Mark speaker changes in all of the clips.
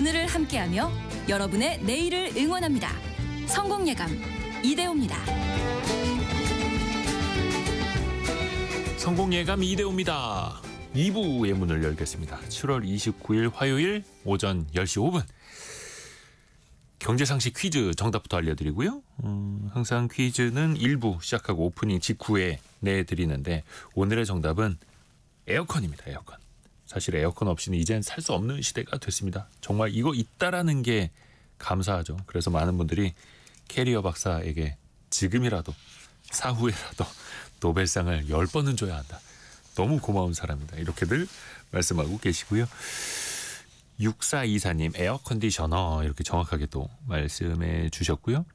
Speaker 1: 오늘을 함께하며 여러분의 내일을 응원합니다. 성공예감 이대호입니다.
Speaker 2: 성공예감 이대호입니다. 2부의 문을 열겠습니다. 7월 29일 화요일 오전 10시 5분. 경제상식 퀴즈 정답부터 알려드리고요. 항상 퀴즈는 1부 시작하고 오프닝 직후에 내드리는데 오늘의 정답은 에어컨입니다. 에어컨. 사실 에어컨 없이는 이젠 살 수 없는 시대가 됐습니다. 정말 이거 있다라는 게 감사하죠. 그래서 많은 분들이 캐리어 박사에게 지금이라도 사후에라도 노벨상을 10번은 줘야 한다. 너무 고마운 사람입니다. 이렇게들 말씀하고 계시고요. 6424님 에어컨디셔너 이렇게 정확하게 또 말씀해 주셨고요.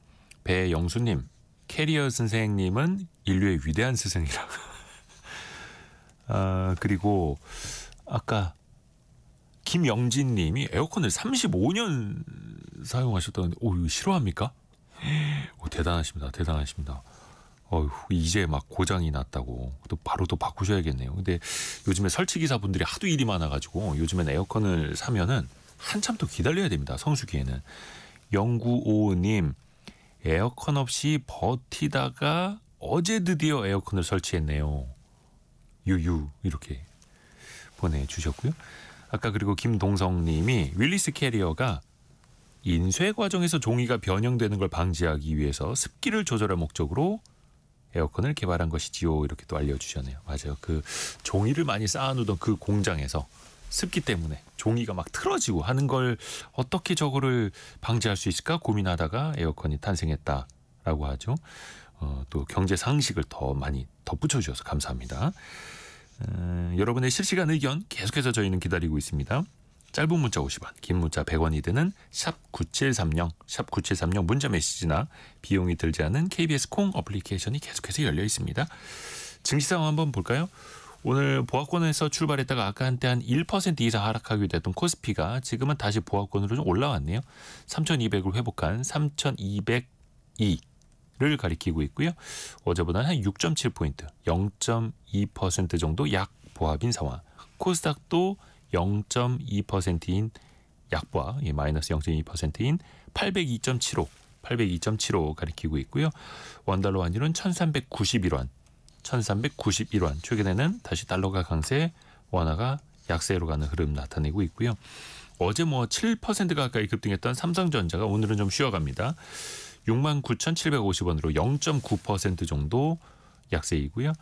Speaker 2: 배영수님 캐리어 선생님은 인류의 위대한 스승이라. 그리고 아까 김영진님이 에어컨을 35년 사용하셨다는데 이거 싫어합니까? 대단하십니다. 대단하십니다. 이제 막 고장이 났다고 또 바로 또 바꾸셔야겠네요. 근데 요즘에 설치기사분들이 하도 일이 많아가지고 요즘엔 에어컨을 사면은 한참 또 기다려야 됩니다. 성수기에는. 0955님 에어컨 없이 버티다가 어제 드디어 에어컨을 설치했네요. 유유 이렇게 보내주셨고요. 아까 그리고 김동성님이 윌리스 캐리어가 인쇄 과정에서 종이가 변형되는 걸 방지하기 위해서 습기를 조절할 목적으로 에어컨을 개발한 것이지요. 이렇게 또 알려주셨네요. 맞아요. 그 종이를 많이 쌓아놓던 그 공장에서 습기 때문에 종이가 막 틀어지고 하는 걸 어떻게 저거를 방지할 수 있을까 고민하다가 에어컨이 탄생했다라고 하죠. 또 경제 상식을 더 많이 덧붙여 주셔서 감사합니다. 여러분의 실시간 의견 계속해서 저희는 기다리고 있습니다. 짧은 문자 50원, 긴 문자 100원이 드는 샵 9730 문자 메시지나 비용이 들지 않은 KBS 콩 어플리케이션이 계속해서 열려 있습니다. 증시 상황 한번 볼까요? 오늘 보합권에서 출발했다가 아까 한때 한 1% 이상 하락하게 됐던 코스피가 지금은 다시 보합권으로 좀 올라왔네요. 3,200을 회복한 3,202를 가리키고 있고요. 어제보다는 한 6.7포인트, 0.2% 정도 약 보합인 상황. 코스닥도 0.2%인 약보합, 마이너스 0.2%인 802.75 가리키고 있고요. 원달러 환율은 1391원, 최근에는 다시 달러가 강세, 원화가 약세로 가는 흐름 나타내고 있고요. 어제 7% 가까이 급등했던 삼성전자가 오늘은 좀 쉬어갑니다. 69,750원으로 0.9% 정도 약세이고요.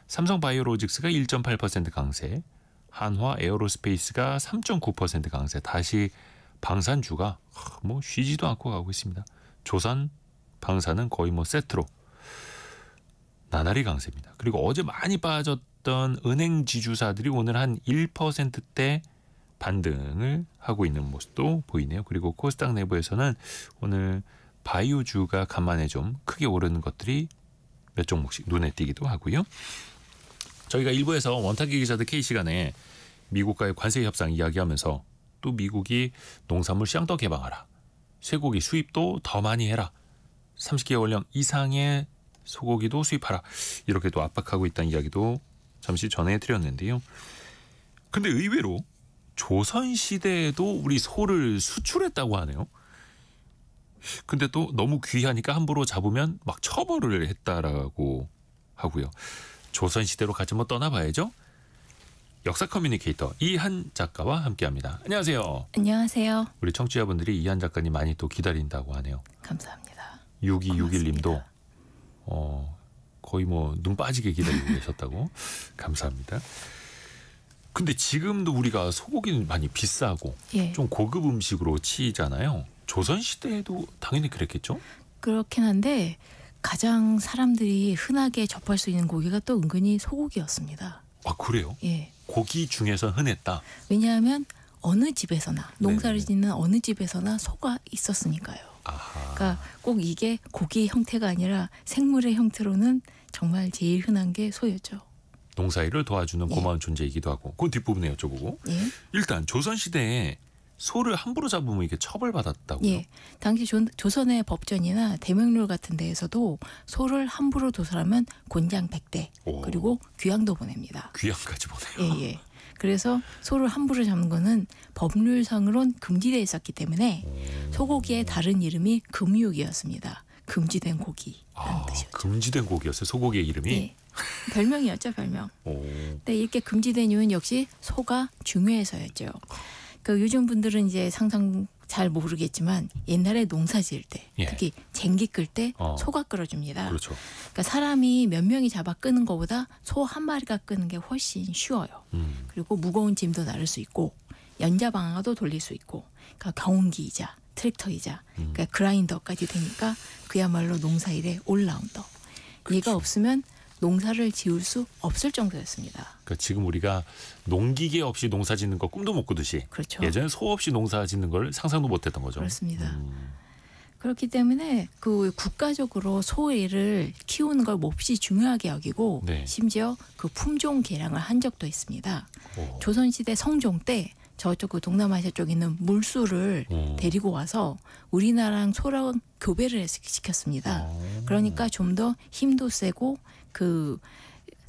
Speaker 2: 삼성바이오로직스가 1.8% 강세, 한화 에어로스페이스가 3.9% 강세. 다시 방산주가 쉬지도 않고 가고 있습니다. 조선, 방산은 거의 세트로 나날이 강세입니다. 그리고 어제 많이 빠졌던 은행 지주사들이 오늘 한 1%대 반등을 하고 있는 모습도 보이네요. 그리고 코스닥 내부에서는 오늘 바이오주가 간만에 좀 크게 오르는 것들이 몇 종목씩 눈에 띄기도 하고요. 저희가 일부에서 원탁기 기자들 K시간에 미국과의 관세 협상 이야기하면서 또 미국이 농산물 시장 더 개방하라, 쇠고기 수입도 더 많이 해라, 30개월령 이상의 소고기도 수입하라, 이렇게 또 압박하고 있다는 이야기도 잠시 전해드렸는데요. 근데 의외로 조선시대에도 우리 소를 수출했다고 하네요. 근데 또 너무 귀하니까 함부로 잡으면 막 처벌을 했다라고 하고요. 조선시대로 같이 떠나봐야죠. 역사 커뮤니케이터 이한 작가와 함께합니다. 안녕하세요.
Speaker 3: 안녕하세요.
Speaker 2: 우리 청취자분들이 이한 작가님 많이 또 기다린다고 하네요.
Speaker 3: 감사합니다.
Speaker 2: 6261님도 거의 눈 빠지게 기다리고 계셨다고. 감사합니다. 근데 지금도 우리가 소고기는 많이 비싸고 좀 고급 음식으로 치잖아요. 조선시대에도 당연히 그랬겠죠?
Speaker 3: 그렇긴 한데 가장 사람들이 흔하게 접할 수 있는 고기가 또 은근히 소고기였습니다.
Speaker 2: 아, 그래요?
Speaker 3: 예.
Speaker 2: 고기 중에서 흔했다?
Speaker 3: 왜냐하면 어느 집에서나 농사를 짓는 어느 집에서나 소가 있었으니까요.
Speaker 2: 아하.
Speaker 3: 그러니까 꼭 이게 고기의 형태가 아니라 생물의 형태로는 정말 제일 흔한 게 소였죠.
Speaker 2: 농사일을 도와주는 고마운 존재이기도 하고. 그건 뒷부분에 여쭤보고. 일단 조선시대에 소를 함부로 잡으면 이게 처벌받았다고요?
Speaker 3: 예. 당시 조선의 법전이나 대명률 같은 데에서도 소를 함부로 도살하면 곤장 100대 그리고 귀양도 보냅니다.
Speaker 2: 귀양까지 보내요?
Speaker 3: 예. 그래서 소를 함부로 잡는 거는 법률상으론 금지되어 있었기 때문에 소고기의 다른 이름이 금육이었습니다. 금지된 고기라는 뜻이었죠.
Speaker 2: 금지된 고기였어요. 소고기의 이름이.
Speaker 3: 네. 별명이었죠, 별명.
Speaker 2: 오.
Speaker 3: 근데 이렇게 금지된 이유는 역시 소가 중요해서였죠. 그 요즘 분들은 이제 상상 잘 모르겠지만 옛날에 농사 지을 때
Speaker 2: 예.
Speaker 3: 특히 쟁기 끌 때 소가 끌어줍니다.
Speaker 2: 그렇죠.
Speaker 3: 그러니까 사람이 몇 명이 잡아 끄는 것보다 소 한 마리가 끄는 게 훨씬 쉬워요. 그리고 무거운 짐도 나를 수 있고 연자방아도 돌릴 수 있고 그러니까 경운기이자 트랙터이자 그러니까 그라인더까지 되니까 그야말로 농사일의 올라운더.
Speaker 2: 그렇죠.
Speaker 3: 얘가 없으면 농사를 지을 수 없을 정도였습니다.
Speaker 2: 그러니까 지금 우리가 농기계 없이 농사 짓는 거 꿈도 못 꾸듯이
Speaker 3: 그렇죠.
Speaker 2: 예전에 소 없이 농사 짓는 걸 상상도 못했던 거죠.
Speaker 3: 그렇습니다. 그렇기 때문에 그 국가적으로 소를 키우는 걸 몹시 중요하게 여기고
Speaker 2: 네.
Speaker 3: 심지어 그 품종 개량을 한 적도 있습니다.
Speaker 2: 오.
Speaker 3: 조선시대 성종 때 저쪽 그 동남아시아 쪽에 있는 물소를 데리고 와서 우리나라랑 소랑 교배를 시켰습니다. 그러니까 좀 더 힘도 세고 그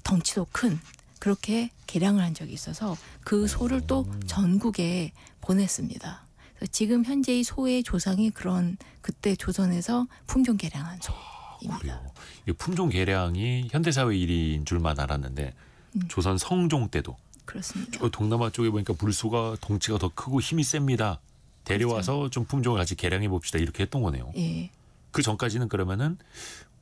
Speaker 3: 덩치도 큰 그렇게 개량을 한 적이 있어서 그 소를 또 전국에 보냈습니다. 그래서 지금 현재 이 소의 조상이 그런 그때 조선에서 품종 개량한 소입니다.
Speaker 2: 그래요. 이 품종 개량이 현대사회 일인 줄만 알았는데 조선 성종 때도
Speaker 3: 그렇습니다.
Speaker 2: 동남아 쪽에 보니까 물소가 덩치가 더 크고 힘이 셉니다. 데려와서
Speaker 3: 그렇죠.
Speaker 2: 좀 품종을 같이 개량해 봅시다 이렇게 했던 거네요.
Speaker 3: 예.
Speaker 2: 그 전까지는 그러면은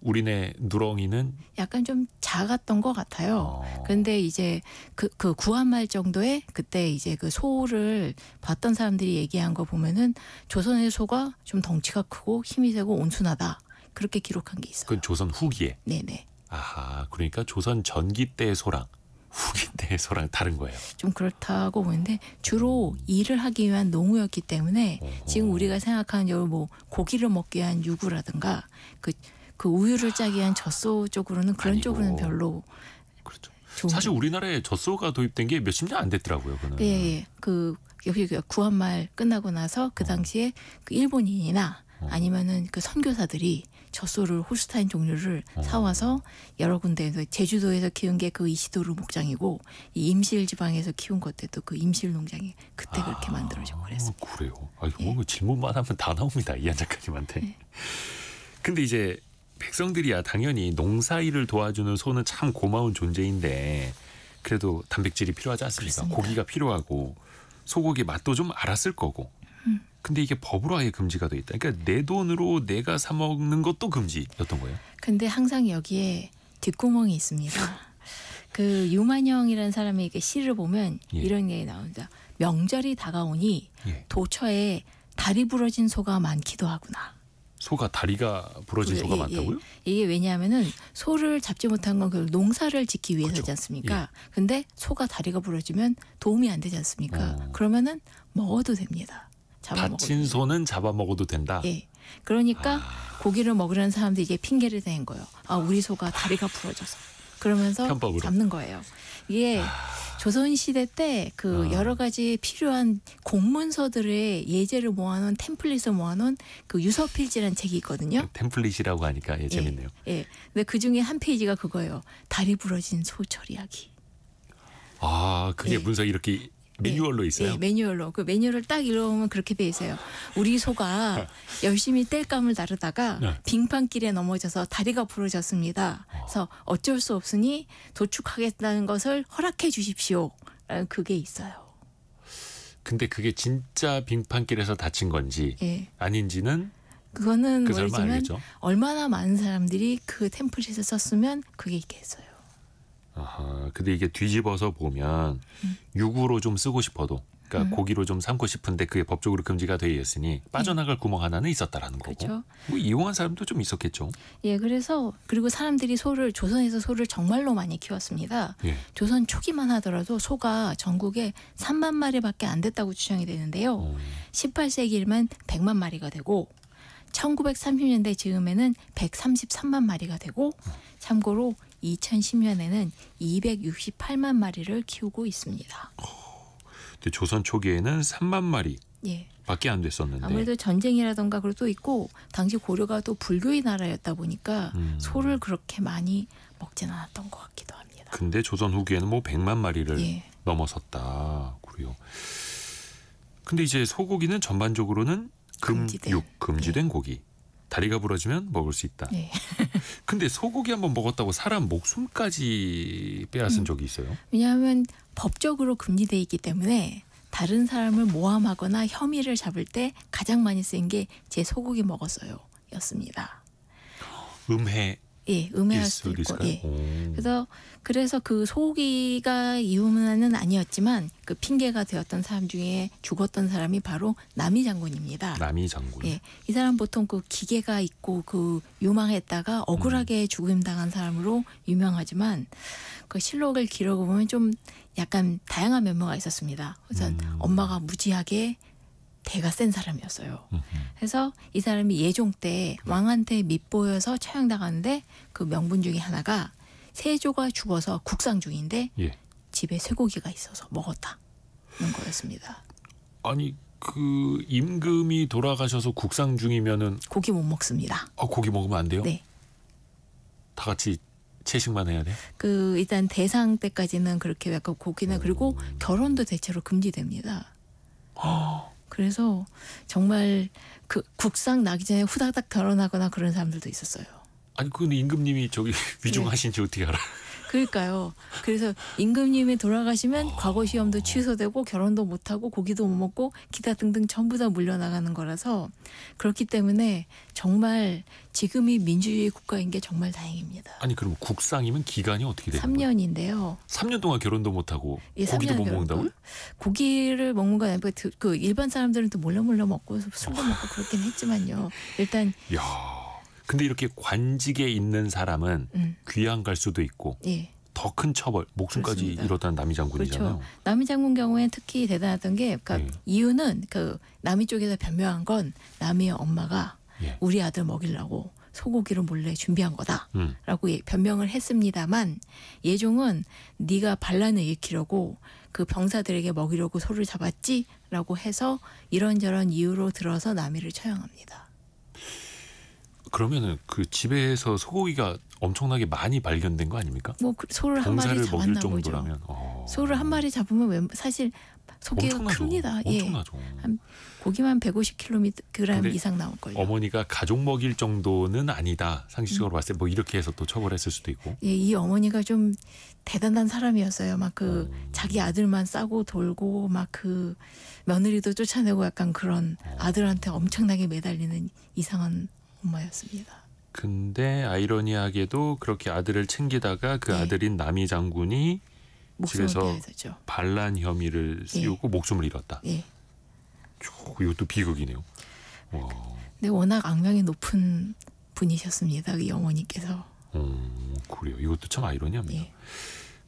Speaker 2: 우리네 누렁이는
Speaker 3: 약간 좀 작았던 것 같아요. 근데 이제 그 구한말 정도에 그때 이제 그 소를 봤던 사람들이 얘기한 거 보면은 조선의 소가 좀 덩치가 크고 힘이 세고 온순하다. 그렇게 기록한 게 있어요.
Speaker 2: 그 조선 후기에.
Speaker 3: 네네.
Speaker 2: 아하, 그러니까 조선 전기 때의 소랑 후기 때의 소랑 다른 거예요.
Speaker 3: 좀 그렇다고 보는데 주로 일을 하기 위한 농우였기 때문에 지금 우리가 생각하는 여러 뭐 고기를 먹기 위한 유구라든가 그 우유를 짜기 위한 젖소 쪽으로는 그런
Speaker 2: 아니고.
Speaker 3: 쪽으로는 별로
Speaker 2: 그렇죠.
Speaker 3: 좋은
Speaker 2: 사실 우리나라에 젖소가 도입된 게 몇십 년 안 됐더라고요. 그는.
Speaker 3: 예. 그 여기 구한말 끝나고 나서 그 당시에 그 일본인이나 아니면은 그 선교사들이 젖소를 홀스타인 종류를 사와서 여러 군데에서 제주도에서 키운 게 그 이시도르 목장이고 이 임실 지방에서 키운 것들도 그 임실 농장이 그때 그렇게 만들어지고 그랬습니다.
Speaker 2: 그래요. 아, 이거 뭐 질문만 하면 다 나옵니다. 이한 작가님한테. 근데 이제 백성들이야 당연히 농사일을 도와주는 소는 참 고마운 존재인데 그래도 단백질이 필요하지 않습니까?
Speaker 3: 그렇습니다.
Speaker 2: 고기가 필요하고 소고기 맛도 좀 알았을 거고. 근데 이게 법으로 아예 금지가 돼 있다. 그러니까 내 돈으로 내가 사 먹는 것도 금지였던 거예요.
Speaker 3: 근데 항상 여기에 뒷구멍이 있습니다. 그 유만영이라는 사람의 이렇게 시를 보면
Speaker 2: 예.
Speaker 3: 이런 얘기 나옵니다. 명절이 다가오니
Speaker 2: 예.
Speaker 3: 도처에 다리 부러진 소가 많기도 하구나.
Speaker 2: 소가 다리가 부러진 소가 많다고요?
Speaker 3: 이게 왜냐하면은 소를 잡지 못한 건 그 농사를 짓기 위해서지
Speaker 2: 그렇죠.
Speaker 3: 않습니까? 근데 소가 다리가 부러지면 도움이 안 되지 않습니까? 그러면은 먹어도 됩니다. 잡아먹어도
Speaker 2: 다친 소는 잡아먹어도 된다.
Speaker 3: 예. 그러니까 고기를 먹으려는 사람들이 이게 핑계를 대는 거예요. 아, 우리 소가 다리가 부러져서. 그러면서
Speaker 2: 편법으로.
Speaker 3: 잡는 거예요. 이게 조선시대 때 그 여러 가지 필요한 공문서들의 예제를 모아놓은 템플릿을 모아놓은 그 유서필지라는 책이 있거든요.
Speaker 2: 템플릿이라고 하니까 재밌네요.
Speaker 3: 예. 근데 그 중에 한 페이지가 그거예요. 다리 부러진 소 처리하기.
Speaker 2: 아, 그게
Speaker 3: 예.
Speaker 2: 문서에 이렇게 매뉴얼로 있어요?
Speaker 3: 예, 매뉴얼로. 그 매뉴얼을 딱 읽어보면 그렇게 돼 있어요. 우리 소가 열심히 땔감을 나르다가
Speaker 2: 네.
Speaker 3: 빙판길에 넘어져서 다리가 부러졌습니다. 그래서 어쩔 수 없으니 도축하겠다는 것을 허락해 주십시오. 라는 그게 있어요.
Speaker 2: 근데 그게 진짜 빙판길에서 다친 건지
Speaker 3: 예.
Speaker 2: 아닌지는
Speaker 3: 그거는
Speaker 2: 그 사람은
Speaker 3: 모르지만
Speaker 2: 알겠죠.
Speaker 3: 얼마나 많은 사람들이 그 템플릿을 썼으면 그게 있겠어요.
Speaker 2: 아하, 근데 이게 뒤집어서 보면 육으로 좀 쓰고 싶어도 그러니까 고기로 좀 삼고 싶은데 그게 법적으로 금지가 돼 있으니 빠져나갈 구멍 하나는 있었다라는 거고.
Speaker 3: 그렇죠.
Speaker 2: 뭐 이용한 사람도 좀 있었겠죠.
Speaker 3: 예, 그래서 그리고 사람들이 조선에서 소를 정말로 많이 키웠습니다.
Speaker 2: 예.
Speaker 3: 조선 초기만 하더라도 소가 전국에 3만 마리밖에 안 됐다고 추정이 되는데요. 18세기에만 100만 마리가 되고 1930년대 즈음에는 133만 마리가 되고 참고로 2010년에는 268만 마리를 키우고 있습니다.
Speaker 2: 근데 조선 초기에는 3만 마리
Speaker 3: 예.
Speaker 2: 밖에 안 됐었는데.
Speaker 3: 아무래도 전쟁이라던가 그것도 있고 당시 고려가 또 불교의 나라였다 보니까 소를 그렇게 많이 먹지는 않았던 것 같기도 합니다.
Speaker 2: 근데 조선 후기에는 뭐 100만 마리를
Speaker 3: 예.
Speaker 2: 넘어섰다. 그렇고요. 근데 이제 소고기는 전반적으로는 금지된 고기. 다리가 부러지면 먹을 수 있다.
Speaker 3: 네.
Speaker 2: 근데 소고기 한번 먹었다고 사람 목숨까지 빼앗은 적이 있어요?
Speaker 3: 왜냐하면 법적으로 금지돼 있기 때문에 다른 사람을 모함하거나 혐의를 잡을 때 가장 많이 쓰인 게 제 소고기 먹었어요 였습니다.
Speaker 2: 음해.
Speaker 3: 예, 음해할 수도 있고.
Speaker 2: 있을까요?
Speaker 3: 예. 그래서 그 소고기가 이유만은 아니었지만 그 핑계가 되었던 사람 중에 죽었던 사람이 바로 남이 장군입니다.
Speaker 2: 남이 장군.
Speaker 3: 예, 이 사람 보통 그 기계가 있고 그 유망했다가 억울하게 죽임 당한 사람으로 유명하지만 그 실록을 기록을 보면 좀 약간 다양한 면모가 있었습니다. 우선 엄마가 무지하게 대가 센 사람이었어요. 그래서 이 사람이 예종 때 왕한테 밉보여서 처형당하는데 그 명분 중에 하나가 세조가 죽어서 국상 중인데
Speaker 2: 예.
Speaker 3: 집에 쇠고기가 있어서 먹었다는 거였습니다.
Speaker 2: 아니 그 임금이 돌아가셔서 국상 중이면은
Speaker 3: 고기 못 먹습니다.
Speaker 2: 고기 먹으면 안 돼요?
Speaker 3: 네.
Speaker 2: 다 같이 채식만 해야 돼?
Speaker 3: 그 일단 대상 때까지는 그렇게 약간 고기나 그리고 결혼도 대체로 금지됩니다. 그래서 정말 그 국상 나기 전에 후다닥 결혼하거나 그런 사람들도 있었어요.
Speaker 2: 아니 근데 임금님이 저기 위중하신지 어떻게 알아?
Speaker 3: 그러니까요. 그래서 임금님이 돌아가시면 과거 시험도 취소되고 결혼도 못하고 고기도 못 먹고 기타 등등 전부 다 물려나가는 거라서 그렇기 때문에 정말 지금이 민주주의 국가인 게 정말 다행입니다.
Speaker 2: 아니 그럼 국상이면 기간이 어떻게 되는 거예요?
Speaker 3: 3년인데요.
Speaker 2: 3년 동안 결혼도 못하고
Speaker 3: 예,
Speaker 2: 고기도
Speaker 3: 3년
Speaker 2: 못
Speaker 3: 결혼.
Speaker 2: 먹는다고요?
Speaker 3: 고기를 먹는 건 아니고 그 일반 사람들은 또 몰래 먹고 술도 먹고 그렇긴 했지만요. 일단
Speaker 2: 야, 근데 이렇게 관직에 있는 사람은 귀양 갈 수도 있고
Speaker 3: 예.
Speaker 2: 더 큰 처벌, 목숨까지
Speaker 3: 그렇습니다.
Speaker 2: 잃었다는 남이 장군이잖아요.
Speaker 3: 그렇죠. 남이 장군 경우에는 특히 대단했던 게 그러니까 이유는 그 남이 쪽에서 변명한 건 남이의 엄마가
Speaker 2: 예.
Speaker 3: 우리 아들 먹이려고 소고기를 몰래 준비한 거다라고 변명을 했습니다만 예종은 네가 반란을 일으키려고 그 병사들에게 먹이려고 소를 잡았지라고 해서 이런저런 이유로 들어서 남이를 처형합니다.
Speaker 2: 그러면은 그 집에서 소고기가 엄청나게 많이 발견된 거 아닙니까?
Speaker 3: 뭐 소를 한 마리
Speaker 2: 병사를 먹일
Speaker 3: 잡았나 보죠.
Speaker 2: 정도라면
Speaker 3: 소를 한 마리 잡으면 사실 소고기가
Speaker 2: 엄청나죠.
Speaker 3: 큽니다.
Speaker 2: 엄청나죠.
Speaker 3: 한 고기만 150kg
Speaker 2: 근데
Speaker 3: 이상 나올걸요.
Speaker 2: 어머니가 가족 먹일 정도는 아니다. 상식적으로 봤을 때 뭐 이렇게 해서 또 처벌했을 수도 있고.
Speaker 3: 예, 이 어머니가 좀 대단한 사람이었어요. 막 그 자기 아들만 싸고 돌고 막 그 며느리도 쫓아내고 약간 그런 아들한테 엄청나게 매달리는 이상한 엄마였습니다.
Speaker 2: 근데 아이러니하게도 그렇게 아들을 챙기다가 그
Speaker 3: 네.
Speaker 2: 아들인 남이 장군이
Speaker 3: 목숨을
Speaker 2: 집에서
Speaker 3: 빼앗았죠.
Speaker 2: 반란 혐의를 씌우고 목숨을 잃었다.
Speaker 3: 예.
Speaker 2: 이것도 비극이네요. 와.
Speaker 3: 근데 워낙 악명이 높은 분이셨습니다. 이 어머니께서.
Speaker 2: 그래요. 이것도 참 아이러니합니다.
Speaker 3: 예.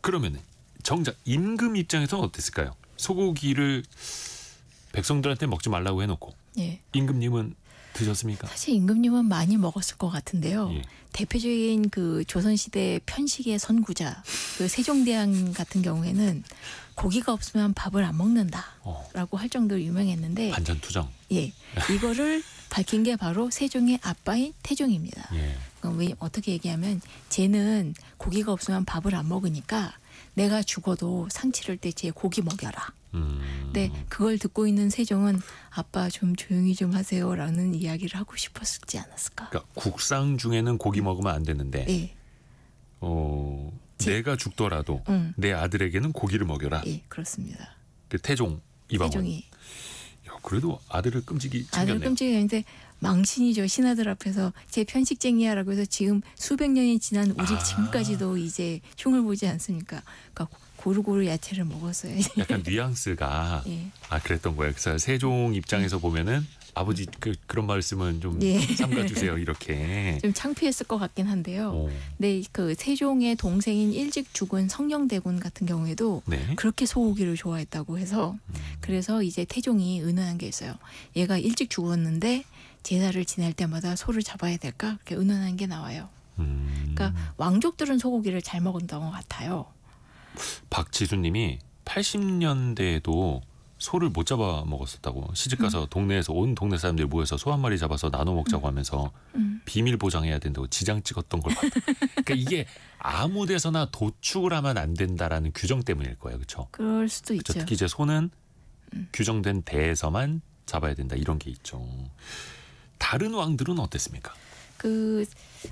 Speaker 2: 그러면 정작 임금 입장에서는 어땠을까요? 소고기를 백성들한테 먹지 말라고 해놓고
Speaker 3: 예.
Speaker 2: 임금님은 드셨습니까?
Speaker 3: 사실 임금님은 많이 먹었을 것 같은데요.
Speaker 2: 예.
Speaker 3: 대표적인 그 조선시대 편식의 선구자 그 세종대왕 같은 경우에는 고기가 없으면 밥을 안 먹는다라고 할 정도로 유명했는데
Speaker 2: 반찬투정.
Speaker 3: 예, 이거를 밝힌 게 바로 세종의 아빠인 태종입니다.
Speaker 2: 예.
Speaker 3: 왜 어떻게 얘기하면 쟤는 고기가 없으면 밥을 안 먹으니까 내가 죽어도 상 치를 때 쟤 고기 먹여라. 근데 그걸 듣고 있는 세종은 아빠 좀 조용히 좀 하세요라는 이야기를 하고 싶었지 않았을까?
Speaker 2: 그러니까 국상 중에는 고기 먹으면 안 되는데
Speaker 3: 예,
Speaker 2: 내가 죽더라도 내 아들에게는 고기를 먹여라.
Speaker 3: 예, 그렇습니다.
Speaker 2: 그 태종 이방원.
Speaker 3: 세종이
Speaker 2: 야, 그래도 아들을 끔찍이
Speaker 3: 아들
Speaker 2: 챙겼네요.
Speaker 3: 끔찍이 했는데 망신이죠. 신하들 앞에서 제 편식쟁이야라고 해서 지금 수백 년이 지난 오직 지금까지도 이제 흉을 보지 않습니까? 그러니까 고루고루 야채를 먹었어요.
Speaker 2: 약간 뉘앙스가
Speaker 3: 예.
Speaker 2: 그랬던 거예요. 그래서 세종 입장에서 보면은 아버지 그런 말씀은 좀
Speaker 3: 예.
Speaker 2: 삼가주세요 이렇게.
Speaker 3: 좀 창피했을 것 같긴 한데요.
Speaker 2: 오.
Speaker 3: 근데 그 세종의 동생인 일찍 죽은 성령대군 같은 경우에도
Speaker 2: 네.
Speaker 3: 그렇게 소고기를 좋아했다고 해서 그래서 이제 태종이 의논한 게 있어요. 얘가 일찍 죽었는데 제사를 지낼 때마다 소를 잡아야 될까? 그렇게 의논한 게 나와요. 그러니까 왕족들은 소고기를 잘 먹었던 것 같아요.
Speaker 2: 박지수님이 80년대에도 소를 못 잡아 먹었었다고. 시집가서 동네에서 온 동네 사람들이 모여서 소 한 마리 잡아서 나눠 먹자고 하면서 비밀 보장해야 된다고 지장 찍었던 걸 봤다. 그러니까 이게 아무 데서나 도축을 하면 안 된다라는 규정 때문일 거예요. 그렇죠?
Speaker 3: 그럴 수도 있죠.
Speaker 2: 특히 이제 소는 규정된 대에서만 잡아야 된다 이런 게 있죠. 다른 왕들은 어땠습니까?
Speaker 3: 그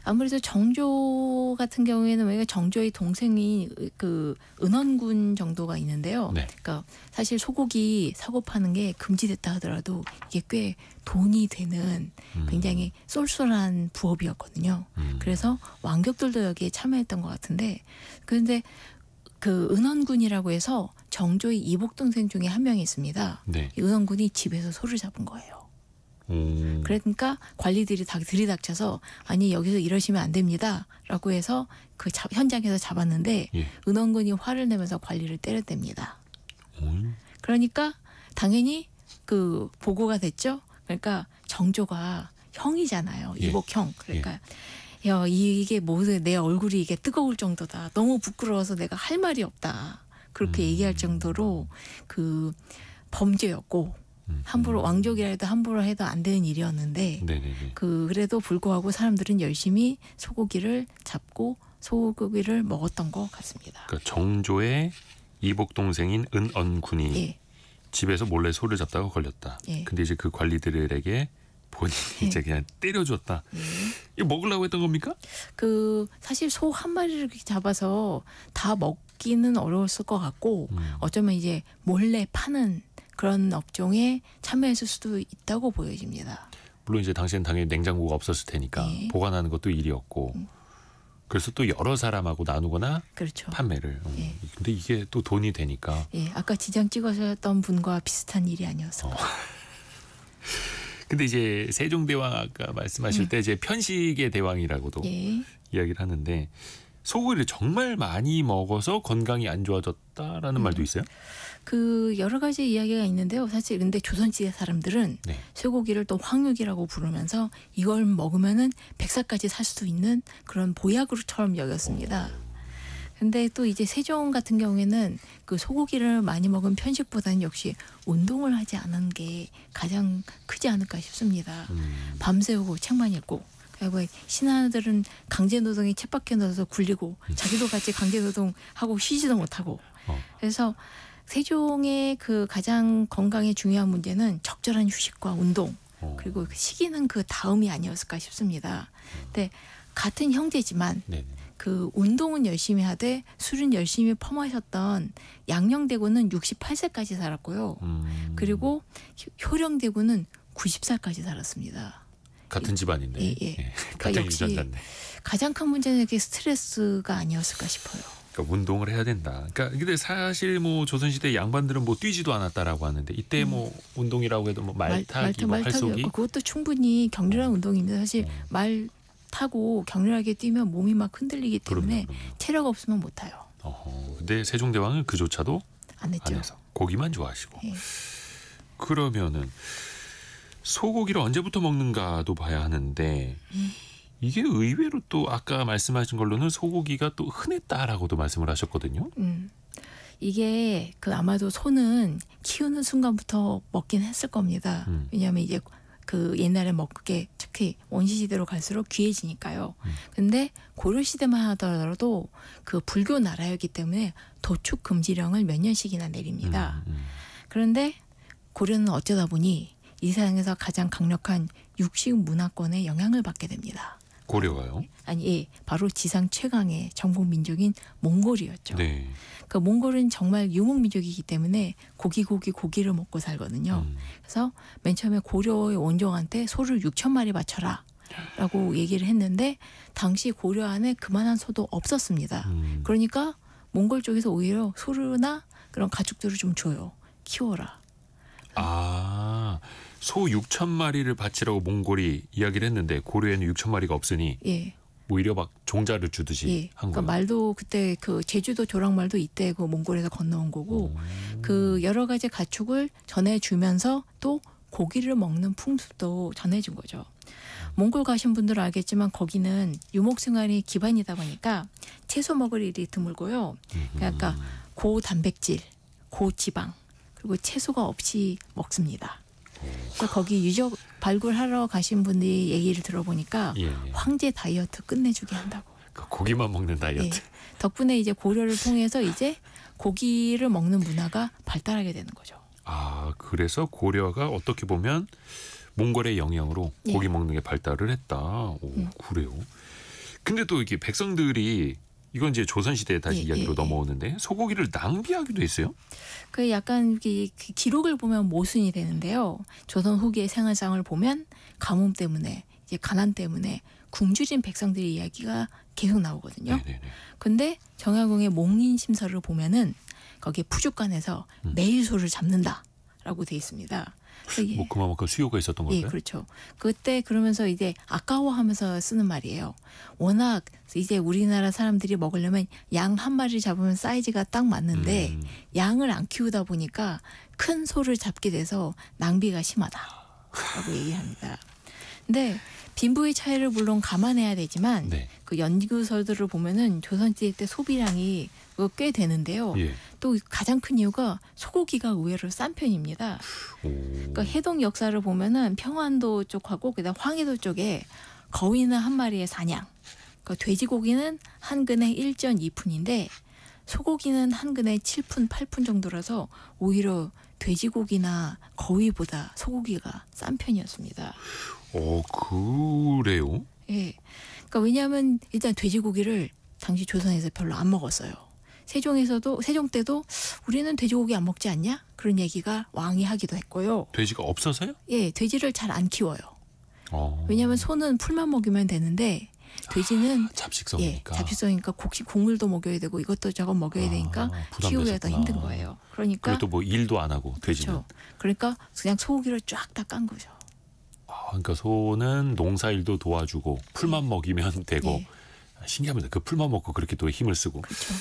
Speaker 3: 아무래도 정조 같은 경우에는 왜냐 정조의 동생이 그 은원군 정도가 있는데요.
Speaker 2: 네.
Speaker 3: 그러니까 사실 소고기 사고 파는 게 금지됐다 하더라도 이게 꽤 돈이 되는 굉장히 쏠쏠한 부업이었거든요. 그래서 왕족들도 여기에 참여했던 것 같은데 그런데 그 은원군이라고 해서 정조의 이복 동생 중에 한 명이 있습니다.
Speaker 2: 네.
Speaker 3: 이 은원군이 집에서 소를 잡은 거예요. 그러니까 관리들이 다 들이닥쳐서 아니 여기서 이러시면 안 됩니다라고 해서 그 현장에서 잡았는데
Speaker 2: 예.
Speaker 3: 은원군이 화를 내면서 관리를 때렸답니다. 그러니까 당연히 그 보고가 됐죠. 그러니까 정조가 형이잖아요.
Speaker 2: 예.
Speaker 3: 이복형. 그러니까 야 이게 뭐 내 얼굴이 이게 뜨거울 정도다. 너무 부끄러워서 내가 할 말이 없다. 그렇게 얘기할 정도로 그 범죄였고 함부로 왕족이라도 함부로 해도 안 되는 일이었는데
Speaker 2: 네네네.
Speaker 3: 그래도 불구하고 사람들은 열심히 소고기를 잡고 소고기를 먹었던 것 같습니다.
Speaker 2: 그러니까 정조의 이복 동생인 은언군이
Speaker 3: 예.
Speaker 2: 집에서 몰래 소를 잡다가 걸렸다.
Speaker 3: 예.
Speaker 2: 근데 이제 그 관리들에게 본인이
Speaker 3: 예.
Speaker 2: 이제 그냥 때려줬다.
Speaker 3: 예.
Speaker 2: 이거 먹으려고 했던 겁니까?
Speaker 3: 그 사실 소 한 마리를 이렇게 잡아서 다 먹기는 어려웠을 것 같고 어쩌면 이제 몰래 파는 그런 업종에 참여했을 수도 있다고 보여집니다.
Speaker 2: 물론 이제 당시엔 당연히 냉장고가 없었을 테니까
Speaker 3: 예.
Speaker 2: 보관하는 것도 일이었고 그래서 또 여러 사람하고 나누거나
Speaker 3: 그렇죠.
Speaker 2: 판매를.
Speaker 3: 예.
Speaker 2: 근데 이게 또 돈이 되니까.
Speaker 3: 예, 아까 지장 찍으셨던 분과 비슷한 일이 아니었을까.
Speaker 2: 근데 이제 세종대왕 아까 말씀하실 때 이제 편식의 대왕이라고도
Speaker 3: 예.
Speaker 2: 이야기를 하는데 소고기를 정말 많이 먹어서 건강이 안 좋아졌다라는 말도 있어요.
Speaker 3: 그 여러 가지 이야기가 있는데요. 사실 근데 조선시대 사람들은
Speaker 2: 네.
Speaker 3: 쇠고기를 또 황육이라고 부르면서 이걸 먹으면은 100살까지 살 수 있는 그런 보약으로처럼 여겼습니다. 근데 또 이제 세종 같은 경우에는 그 소고기를 많이 먹은 편식보다는 역시 운동을 하지 않은 게 가장 크지 않을까 싶습니다. 밤새우고 책만 읽고 그리고 신하들은 강제노동에 쳇바퀴 넣어서 굴리고 자기도 같이 강제노동하고 쉬지도 못하고 그래서 세종의 그 가장 건강에 중요한 문제는 적절한 휴식과 운동 그리고 그 시기는 그 다음이 아니었을까 싶습니다. 근데 같은 형제지만
Speaker 2: 네네.
Speaker 3: 그 운동은 열심히 하되 술은 열심히 퍼마셨던 양녕대군은 68세까지 살았고요. 그리고 효령대군은 90살까지 살았습니다.
Speaker 2: 같은 집안인데.
Speaker 3: 예, 예.
Speaker 2: 예.
Speaker 3: 그러니까
Speaker 2: 같은
Speaker 3: 역시
Speaker 2: 유전자인데.
Speaker 3: 가장 큰 문제는 이게 스트레스가 아니었을까 싶어요.
Speaker 2: 그러니까 운동을 해야 된다. 그러니까 근데 사실 뭐 조선시대 양반들은 뭐 뛰지도 않았다라고 하는데 이때 뭐 운동이라고 해도 뭐 말타기, 뭐 활쏘기.
Speaker 3: 그것도 충분히 격렬한 운동입니다. 사실 말 타고 격렬하게 뛰면 몸이 막 흔들리기 때문에
Speaker 2: 그럼요.
Speaker 3: 체력 없으면 못 타요.
Speaker 2: 근데 세종대왕은 그조차도
Speaker 3: 안 했죠.
Speaker 2: 안 해서 고기만 좋아하시고.
Speaker 3: 예.
Speaker 2: 그러면은 소고기를 언제부터 먹는가도 봐야 하는데 이게 의외로 또 아까 말씀하신 걸로는 소고기가 또 흔했다라고도 말씀을 하셨거든요.
Speaker 3: 이게 그 아마도 소는 키우는 순간부터 먹긴 했을 겁니다. 왜냐하면 이제 그 옛날에 먹게 특히 원시시대로 갈수록 귀해지니까요. 근데 고려시대만 하더라도 그 불교 나라였기 때문에 도축 금지령을 몇 년씩이나 내립니다. 그런데 고려는 어쩌다 보니 이 세상에서 가장 강력한 육식 문화권에 영향을 받게 됩니다.
Speaker 2: 고려가요?
Speaker 3: 아니, 예, 바로 지상 최강의 정복 민족인 몽골이었죠.
Speaker 2: 네.
Speaker 3: 그 몽골은 정말 유목 민족이기 때문에 고기를 먹고 살거든요. 그래서 맨 처음에 고려의 원종한테 소를 6,000마리 바쳐라 라고 얘기를 했는데 당시 고려 안에 그만한 소도 없었습니다. 그러니까 몽골 쪽에서 오히려 소류나 그런 가축들을 좀 줘요. 키워라.
Speaker 2: 소 6,000마리를 바치라고 몽골이 이야기를 했는데 고려에는 6,000마리가 없으니
Speaker 3: 예.
Speaker 2: 오히려 막 종자를 주듯이
Speaker 3: 예.
Speaker 2: 한
Speaker 3: 그러니까
Speaker 2: 거예요.
Speaker 3: 말도 그때 그 제주도 조랑말도 이때 그 몽골에서 건너온 거고 그 여러 가지 가축을 전해주면서 또 고기를 먹는 풍습도 전해준 거죠. 몽골 가신 분들은 알겠지만 거기는 유목 생활이 기반이다 보니까 채소 먹을 일이 드물고요. 그러니까 고단백질, 고지방 그리고 채소가 없이 먹습니다. 그래서 거기 유적 발굴하러 가신 분들이 얘기를 들어보니까
Speaker 2: 예.
Speaker 3: 황제 다이어트 끝내주게 한다고.
Speaker 2: 고기만 먹는 다이어트.
Speaker 3: 예. 덕분에 이제 고려를 통해서 이제 고기를 먹는 문화가 발달하게 되는 거죠.
Speaker 2: 그래서 고려가 어떻게 보면 몽골의 영향으로
Speaker 3: 예.
Speaker 2: 고기 먹는 게 발달을 했다. 오, 그래요. 근데 또 이게 백성들이 이건 이제 조선시대에 다시
Speaker 3: 예,
Speaker 2: 이야기로
Speaker 3: 예,
Speaker 2: 넘어오는데 소고기를 낭비하기도 했어요?
Speaker 3: 그 약간 그 기록을 보면 모순이 되는데요. 조선 후기의 생활상을 보면 가뭄 때문에 이제 가난 때문에 굶주린 백성들의 이야기가 계속 나오거든요.
Speaker 2: 네네네.
Speaker 3: 근데 정약용의 몽린심서를 보면은 거기에 푸죽간에서 매일 소를 잡는다라고 돼 있습니다.
Speaker 2: 뭐 그만큼 수요가 있었던
Speaker 3: 예,
Speaker 2: 걸까요?
Speaker 3: 그렇죠. 그때 그러면서 이제 아까워하면서 쓰는 말이에요. 워낙 이제 우리나라 사람들이 먹으려면 양 한 마리 잡으면 사이즈가 딱 맞는데 양을 안 키우다 보니까 큰 소를 잡게 돼서 낭비가 심하다라고 얘기합니다. 근데 빈부의 차이를 물론 감안해야 되지만
Speaker 2: 네.
Speaker 3: 그 연구서들을 보면은 조선시대 때 소비량이 꽤 되는데요.
Speaker 2: 예.
Speaker 3: 또 가장 큰 이유가 소고기가 의외로 싼 편입니다.
Speaker 2: 오.
Speaker 3: 그러니까 해동 역사를 보면은 평안도 쪽하고 그다음 황해도 쪽에 거위는 한 마리에 4냥, 그러니까 돼지고기는 한 근에 1.2푼인데 소고기는 한 근에 7푼, 8푼 정도라서 오히려 돼지고기나 거위보다 소고기가 싼 편이었습니다.
Speaker 2: 그래요?
Speaker 3: 예. 그러니까 왜냐하면 일단 돼지고기를 당시 조선에서 별로 안 먹었어요. 세종 때도 우리는 돼지고기 안 먹지 않냐? 그런 얘기가 왕이 하기도 했고요.
Speaker 2: 돼지가 없어서요?
Speaker 3: 예, 돼지를 잘 안 키워요.
Speaker 2: 어.
Speaker 3: 왜냐하면 소는 풀만 먹이면 되는데 돼지는
Speaker 2: 잡식성이니까.
Speaker 3: 예, 잡식성이니까 곡물도 먹여야 되고 이것도 저것 먹여야 되니까 키우기가 더 힘든 거예요. 그러니까
Speaker 2: 그래도 뭐 일도 안 하고 돼지는.
Speaker 3: 그렇죠. 그러니까 그냥 소고기를 쫙 다 깐 거죠.
Speaker 2: 그러니까 소는 농사일도 도와주고 풀만 먹이면 되고.
Speaker 3: 예.
Speaker 2: 신기합니다. 그 풀만 먹고 그렇게 또 힘을 쓰고.
Speaker 3: 그렇죠.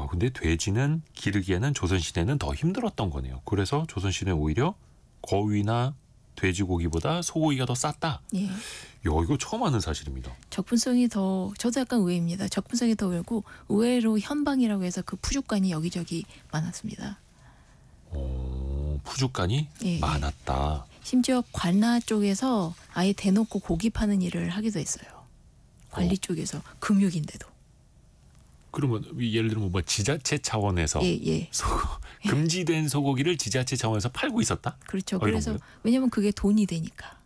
Speaker 2: 근데 돼지는 기르기에는 조선시대는 더 힘들었던 거네요. 그래서 조선시대는 오히려 거위나 돼지고기보다 소고기가 더 쌌다.
Speaker 3: 예.
Speaker 2: 이거 처음 아는 사실입니다.
Speaker 3: 접근성이 더 저도 약간 의외입니다. 접근성이 더 의외고 의외로 현방이라고 해서 그 푸죽간이 여기저기 많았습니다.
Speaker 2: 푸죽간이
Speaker 3: 예,
Speaker 2: 많았다.
Speaker 3: 심지어 관나 쪽에서 아예 대놓고 고기 파는 일을 하기도 했어요. 관리 쪽에서 금육인데도.
Speaker 2: 그러면 예를 들면 뭐 지자체 차원에서
Speaker 3: 예.
Speaker 2: 금지된 소고기를 지자체 차원에서 팔고 있었다?
Speaker 3: 그렇죠.
Speaker 2: 이런
Speaker 3: 그래서
Speaker 2: 거요?
Speaker 3: 왜냐하면 그게 돈이 되니까.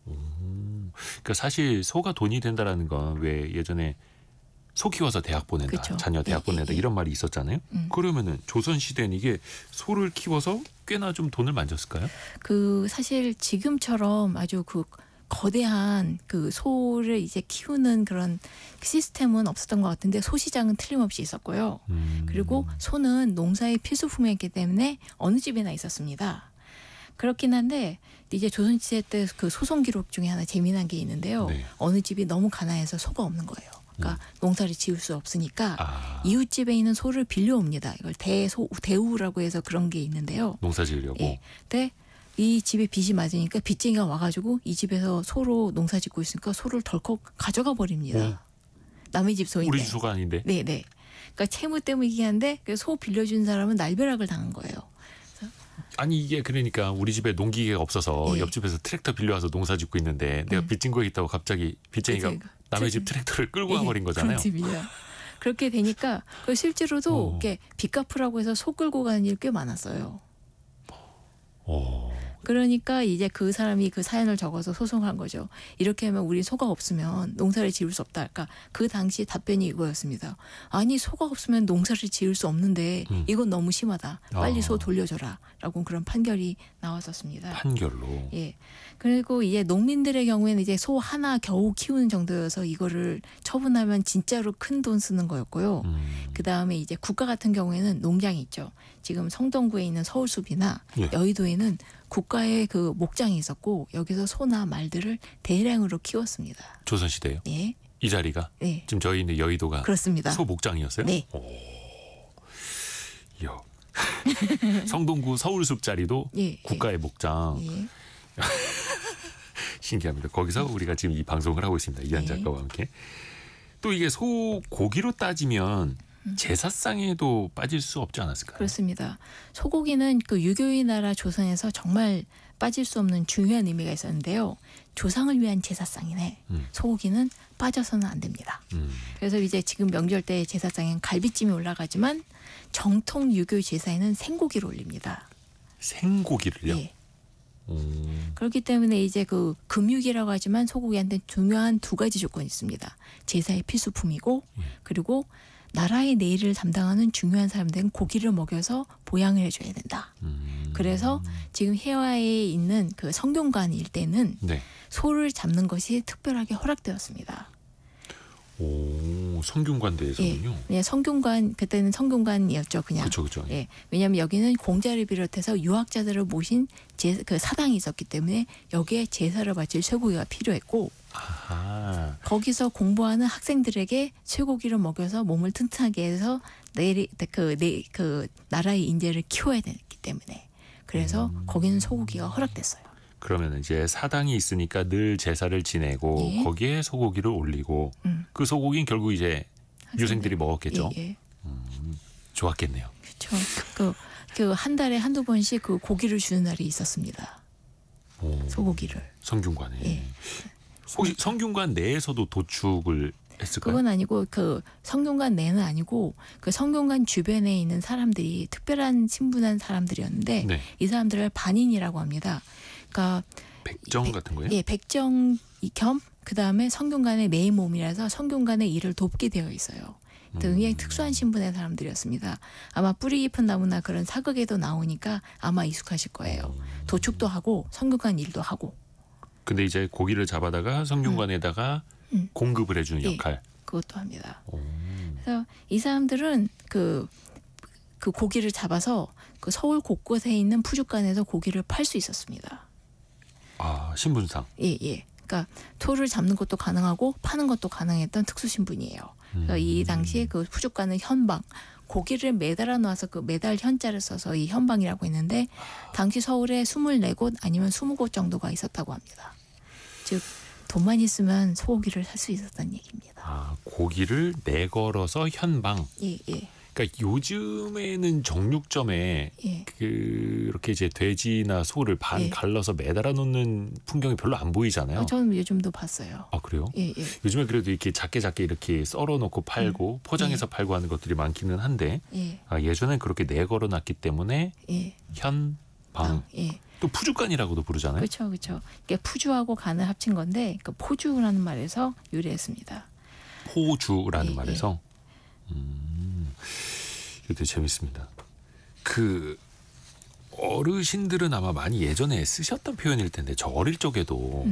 Speaker 2: 그러니까 사실 소가 돈이 된다라는 건 왜 예전에 소 키워서 대학 보낸다,
Speaker 3: 그쵸.
Speaker 2: 자녀 대학
Speaker 3: 예,
Speaker 2: 보낸다
Speaker 3: 예.
Speaker 2: 이런 말이 있었잖아요. 그러면은 조선 시대는 이게 소를 키워서 꽤나 좀 돈을 만졌을까요?
Speaker 3: 그 사실 지금처럼 아주 그 거대한 그 소를 이제 키우는 그런 시스템은 없었던 것 같은데 소시장은 틀림없이 있었고요. 그리고 소는 농사의 필수품이었기 때문에 어느 집에나 있었습니다. 그렇긴 한데 이제 조선시대 때 그 소송 기록 중에 하나 재미난 게 있는데요.
Speaker 2: 네.
Speaker 3: 어느 집이 너무 가난해서 소가 없는 거예요. 그러니까 농사를 지을 수 없으니까 이웃집에 있는 소를 빌려옵니다. 이걸 대우라고 해서 그런 게 있는데요.
Speaker 2: 농사 지으려고.
Speaker 3: 예. 근데 이 집에 빚이 맞으니까 빚쟁이가 와가지고 이 집에서 소로 농사 짓고 있으니까 소를 덜컥 가져가 버립니다. 남의 집 소인데.
Speaker 2: 우리 집 소가 아닌데.
Speaker 3: 네네. 그러니까 채무 때문이긴 한데 소 빌려준 사람은 날벼락을 당한 거예요.
Speaker 2: 아니 이게 그러니까 우리 집에 농기계가 없어서
Speaker 3: 예.
Speaker 2: 옆집에서 트랙터 빌려와서 농사 짓고 있는데 내가 빚진 거 있다고 갑자기 빚쟁이가 남의 집 트랙터를 끌고 와버린 거잖아요.
Speaker 3: 그렇습니다. 그렇게 되니까 실제로도 이렇게 빚 갚으라고 해서 소 끌고 가는 일 꽤 많았어요. 그러니까 이제 그 사람이 그 사연을 적어서 소송한 거죠. 이렇게 하면 우리 소가 없으면 농사를 지을 수 없다. 그러니까 그 당시 답변이 이거였습니다. 아니 소가 없으면 농사를 지을 수 없는데 이건 너무 심하다. 빨리 소 돌려줘라. 라고 그런 판결이 나왔었습니다.
Speaker 2: 판결로.
Speaker 3: 예. 그리고 이제 농민들의 경우에는 이제 소 하나 겨우 키우는 정도여서 이거를 처분하면 진짜로 큰 돈 쓰는 거였고요. 그 다음에 이제 국가 같은 경우에는 농장이 있죠. 지금 성동구에 있는 서울숲이나
Speaker 2: 예.
Speaker 3: 여의도에는 국가의 그 목장이 있었고 여기서 소나 말들을 대량으로 키웠습니다.
Speaker 2: 조선시대요?
Speaker 3: 예.
Speaker 2: 이 자리가?
Speaker 3: 네.
Speaker 2: 지금 저희 있는 여의도가
Speaker 3: 그렇습니다.
Speaker 2: 소 목장이었어요?
Speaker 3: 네.
Speaker 2: 이야. 성동구 서울숲 자리도
Speaker 3: 예.
Speaker 2: 국가의 목장.
Speaker 3: 예.
Speaker 2: 신기합니다. 거기서 우리가 지금 이 방송을 하고 있습니다. 이한
Speaker 3: 네.
Speaker 2: 작가와 함께. 또 이게 소 고기로 따지면 제사상에도 빠질 수 없지 않았을까요?
Speaker 3: 그렇습니다. 소고기는 그 유교의 나라 조선에서 정말 빠질 수 없는 중요한 의미가 있었는데요. 조상을 위한 제사상이네. 소고기는 빠져서는 안 됩니다. 그래서 이제 지금 명절 때 제사상엔 갈비찜이 올라가지만 정통 유교 제사에는 생고기를 올립니다.
Speaker 2: 생고기를요?
Speaker 3: 예.
Speaker 2: 오.
Speaker 3: 그렇기 때문에 이제 그 금육이라고 하지만 소고기한테 중요한 두 가지 조건이 있습니다. 제사의 필수품이고
Speaker 2: 예.
Speaker 3: 그리고 나라의 내일을 담당하는 중요한 사람들은 고기를 먹여서 보양을 해줘야 된다. 그래서 지금 해화에 있는 그 성균관 일대는
Speaker 2: 네.
Speaker 3: 소를 잡는 것이 특별하게 허락되었습니다.
Speaker 2: 오, 성균관대에서는요.
Speaker 3: 예, 성균관 그때는 성균관이었죠, 그냥.
Speaker 2: 그렇죠.
Speaker 3: 예, 왜냐하면 여기는 공자를 비롯해서 유학자들을 모신 그 사당이 있었기 때문에 여기에 제사를 바칠 쇠고기가 필요했고,
Speaker 2: 아하.
Speaker 3: 거기서 공부하는 학생들에게 쇠고기를 먹여서 몸을 튼튼하게 해서 그 나라의 인재를 키워야 되기 때문에 그래서 거기는 소고기가 허락됐어요.
Speaker 2: 그러면 이제 사당이 있으니까 늘 제사를 지내고
Speaker 3: 예.
Speaker 2: 거기에 소고기를 올리고 그 소고기는 결국 이제 유생들이 먹었겠죠.
Speaker 3: 예.
Speaker 2: 좋았겠네요.
Speaker 3: 그렇죠. 그 한 달에 한두 번씩 그 고기를 주는 날이 있었습니다.
Speaker 2: 오,
Speaker 3: 소고기를.
Speaker 2: 성균관에.
Speaker 3: 예.
Speaker 2: 혹시 성균관 내에서도 도축을 했을까요?
Speaker 3: 그건 아니고 그 성균관 내는 아니고 그 성균관 주변에 있는 사람들이 특별한 신분한 사람들이었는데
Speaker 2: 네.
Speaker 3: 이 사람들을 반인이라고 합니다. 그러니까
Speaker 2: 백정 같은 거예요?
Speaker 3: 예, 백정 겸 그다음에 성균관의 메인 몸이라서 성균관의 일을 돕게 되어 있어요. 굉장히 특수한 신분의 사람들이었습니다. 아마 뿌리 깊은 나무나 그런 사극에도 나오니까 아마 익숙하실 거예요. 도축도 하고 성균관 일도 하고.
Speaker 2: 근데 이제 고기를 잡아다가 성균관에다가 공급을 해주는
Speaker 3: 예,
Speaker 2: 역할.
Speaker 3: 그것도 합니다.
Speaker 2: 오.
Speaker 3: 그래서 이 사람들은 그 고기를 잡아서 그 서울 곳곳에 있는 푸주간에서 고기를 팔 수 있었습니다.
Speaker 2: 아, 신분상.
Speaker 3: 예. 그러니까 토를 잡는 것도 가능하고 파는 것도 가능했던 특수 신분이에요. 그래서 이 당시에 그 푸주간은 현방, 고기를 매달아 놔서 그 매달 현자를 써서 이 현방이라고 했는데 당시 서울에 24곳 아니면 20곳 정도가 있었다고 합니다. 즉 돈만 있으면 소고기를 살 수 있었다는 얘기입니다.
Speaker 2: 아, 고기를 내걸어서 현방.
Speaker 3: 예.
Speaker 2: 그러니까 요즘에는 정육점에
Speaker 3: 예.
Speaker 2: 그렇게 이제 돼지나 소를 반
Speaker 3: 예.
Speaker 2: 갈라서 매달아 놓는 풍경이 별로 안 보이잖아요.
Speaker 3: 저는 요즘도 봤어요.
Speaker 2: 아, 그래요?
Speaker 3: 예.
Speaker 2: 요즘에 그래도 이렇게 작게 이렇게 썰어 놓고 팔고 포장해서 팔고 하는 것들이 많기는 한데
Speaker 3: 예.
Speaker 2: 예전엔 그렇게 내걸어 놨기 때문에
Speaker 3: 예.
Speaker 2: 현방.
Speaker 3: 예.
Speaker 2: 또 푸주간이라고도 부르잖아요.
Speaker 3: 그렇죠. 이게 푸주하고 간을 합친 건데 그 포주라는 말에서 유래했습니다.
Speaker 2: 포주라는
Speaker 3: 예,
Speaker 2: 말에서. 이것도 재밌습니다. 그 어르신들은 아마 많이 예전에 쓰셨던 표현일 텐데 저 어릴 적에도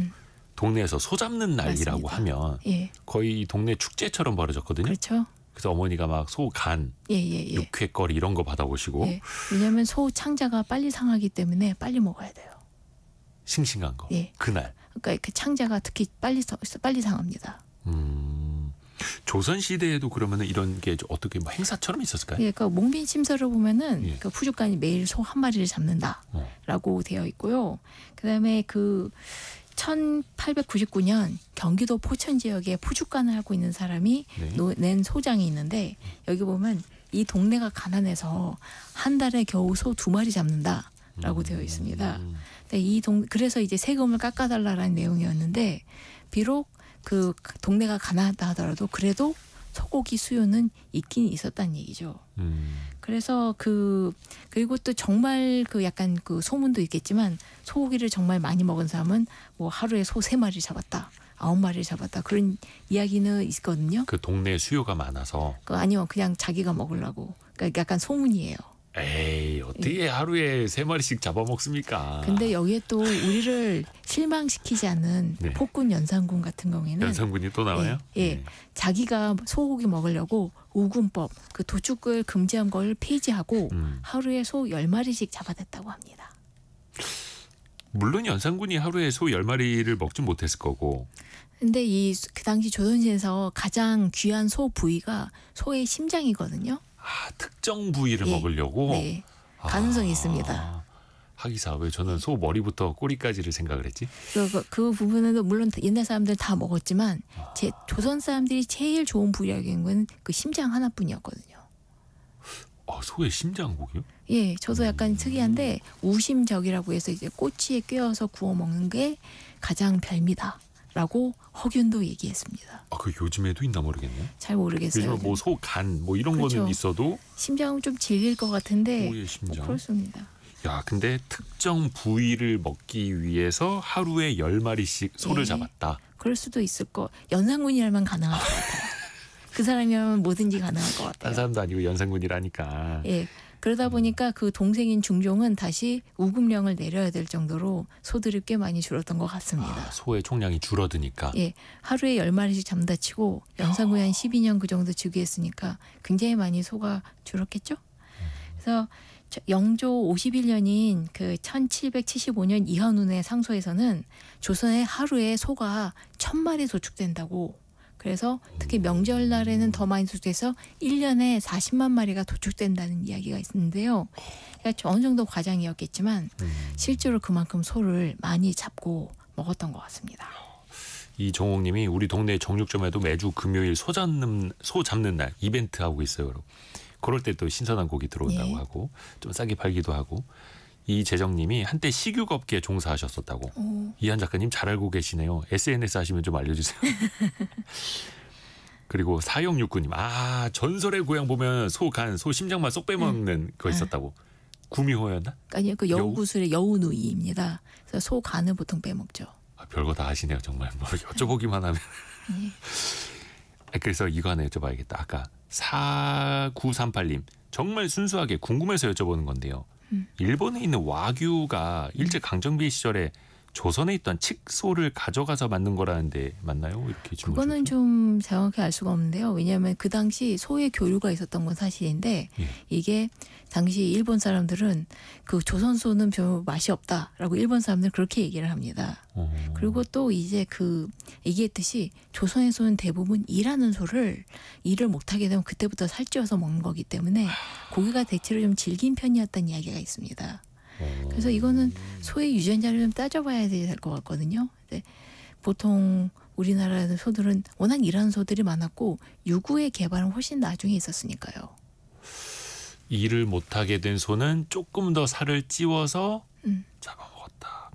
Speaker 2: 동네에서 소 잡는 날이라고
Speaker 3: 맞습니다.
Speaker 2: 하면
Speaker 3: 예.
Speaker 2: 거의 동네 축제처럼 벌어졌거든요.
Speaker 3: 그렇죠.
Speaker 2: 그래서 어머니가 막 소 간,
Speaker 3: 예.
Speaker 2: 육회거리 이런 거 받아오시고
Speaker 3: 예. 왜냐하면 소 창자가 빨리 상하기 때문에 빨리 먹어야 돼요.
Speaker 2: 싱싱한 거.
Speaker 3: 예.
Speaker 2: 그날.
Speaker 3: 그러니까 그 창자가 특히 빨리 상합니다.
Speaker 2: 조선 시대에도 그러면은 이런 게 어떻게 뭐 행사처럼 있었을까요?
Speaker 3: 예, 그러니까 몽빈 침서를 보면은
Speaker 2: 예.
Speaker 3: 그 푸주간이 매일 소 한 마리를 잡는다라고 되어 있고요. 그다음에 그 1899년 경기도 포천 지역에 푸주간을 하고 있는 사람이
Speaker 2: 네.
Speaker 3: 낸 소장이 있는데 여기 보면 이 동네가 가난해서 한 달에 겨우 소 2마리 잡는다라고 되어 있습니다. 근데 그래서 이제 세금을 깎아달라라는 내용이었는데 비록 그 동네가 가난하다 하더라도 그래도 소고기 수요는 있긴 있었다는 얘기죠. 그래서 그리고 또 정말 그 약간 그 소문도 있겠지만 소고기를 정말 많이 먹은 사람은 뭐 하루에 소 3마리 잡았다, 9마리 잡았다 그런 이야기는 있거든요.
Speaker 2: 그 동네 수요가 많아서.
Speaker 3: 아니면 그냥 자기가 먹으려고. 그러니까 약간 소문이에요.
Speaker 2: 에이, 어떻게 하루에 3마리씩 잡아먹습니까?
Speaker 3: 근데 여기에 또 우리를 실망시키지 않는
Speaker 2: 네.
Speaker 3: 폭군 연산군 같은 경우에는
Speaker 2: 연산군이 또 나와요?
Speaker 3: 예. 자기가 소고기 먹으려고 우군법 그 도축을 금지한 걸 폐지하고 하루에 소 10마리씩 잡아댔다고 합니다.
Speaker 2: 물론 연산군이 하루에 소 10마리를 먹진 못했을 거고.
Speaker 3: 근데 그 당시 조선시에서 가장 귀한 소 부위가 소의 심장이거든요.
Speaker 2: 아, 특정 부위를
Speaker 3: 예.
Speaker 2: 먹으려고?
Speaker 3: 네. 가능성이 있습니다.
Speaker 2: 하기사 왜 저는 소 머리부터 꼬리까지를 생각을 했지?
Speaker 3: 그 부분은 물론 옛날 사람들 다 먹었지만 조선 사람들이 제일 좋은 부위라고 하는 건 그 심장 하나뿐이었거든요.
Speaker 2: 소의 심장고기요?
Speaker 3: 예, 저도 약간 특이한데 우심적이라고 해서 이제 꼬치에 꿰어서 구워 먹는 게 가장 별미다라고 허균도 얘기했습니다.
Speaker 2: 그 요즘에도 있나 모르겠네.
Speaker 3: 잘 모르겠어요.
Speaker 2: 요즘에 뭐 소 간 뭐 이런
Speaker 3: 그렇죠.
Speaker 2: 거는 있어도
Speaker 3: 심장은 좀 질릴 것 같은데
Speaker 2: 소의 심장.
Speaker 3: 그렇습니다.
Speaker 2: 야, 근데 특정 부위를 먹기 위해서 하루에 10마리씩 소를
Speaker 3: 예.
Speaker 2: 잡았다.
Speaker 3: 그럴 수도 있을 거. 연산군이라면 가능할 것 같아요. 그 사람이라면 뭐든지 가능할 것 같아요.
Speaker 2: 딴 사람도 아니고 연산군이라니까.
Speaker 3: 예. 그러다 보니까 그 동생인 중종은 다시 우금령을 내려야 될 정도로 소들이 꽤 많이 줄었던 것 같습니다.
Speaker 2: 아, 소의 총량이 줄어드니까.
Speaker 3: 예, 하루에 10마리씩 잡는다 치고 연산군이 한 12년 그 정도 즉위했으니까 굉장히 많이 소가 줄었겠죠? 그래서 영조 51년인 그 1775년 이현운의 상소에서는 조선에 하루에 소가 1000마리 도축된다고. 그래서 특히 명절날에는 더 많이 도축돼서 1년에 40만 마리가 도축된다는 이야기가 있는데요. 그러니까 어느 정도 과장이었겠지만 실제로 그만큼 소를 많이 잡고 먹었던 것 같습니다.
Speaker 2: 이정옥님이 우리 동네 정육점에도 매주 금요일 소 잡는 날 이벤트 하고 있어요. 그럴 때 또 신선한 고기 들어온다고
Speaker 3: 예.
Speaker 2: 하고 좀 싸게 팔기도 하고. 이재정님이 한때 식육업계에 종사하셨었다고. 이한 작가님 잘 알고 계시네요. SNS 하시면 좀 알려주세요. 그리고 4669님 전설의 고향 보면 소 간, 소 심장만 쏙 빼먹는 거 있었다고. 구미호였나?
Speaker 3: 아니요, 그 여우구슬의 여우누이입니다. 그래서 소 간을 보통 빼먹죠.
Speaker 2: 별거 다 아시네요. 정말 뭐 여쭤보기만 하면. 그래서 이거 하나 여쭤봐야겠다. 아까 4938님 정말 순수하게 궁금해서 여쭤보는 건데요. 일본에 있는 와규가 일제 강점기 시절에 조선에 있던 칡소를 가져가서 만든 거라는데 맞나요? 이렇게 질문
Speaker 3: 그거는
Speaker 2: 주셨죠.
Speaker 3: 좀 정확히 알 수가 없는데요. 왜냐하면 그 당시 소의 교류가 있었던 건 사실인데
Speaker 2: 예.
Speaker 3: 이게 당시 일본 사람들은 그 조선 소는 별 맛이 없다라고 일본 사람들은 그렇게 얘기를 합니다. 그리고 또 이제 그 얘기했듯이 조선의 소는 대부분 일하는 소를 일을 못하게 되면 그때부터 살찌워서 먹는 거기 때문에 고기가 대체로 좀 질긴 편이었다는 이야기가 있습니다. 그래서 이거는 소의 유전자를 좀 따져봐야 될 것 같거든요. 근데 보통 우리나라 소들은 워낙 일하는 소들이 많았고 유구의 개발은 훨씬 나중에 있었으니까요.
Speaker 2: 일을 못하게 된 소는 조금 더 살을 찌워서 잡아먹었다.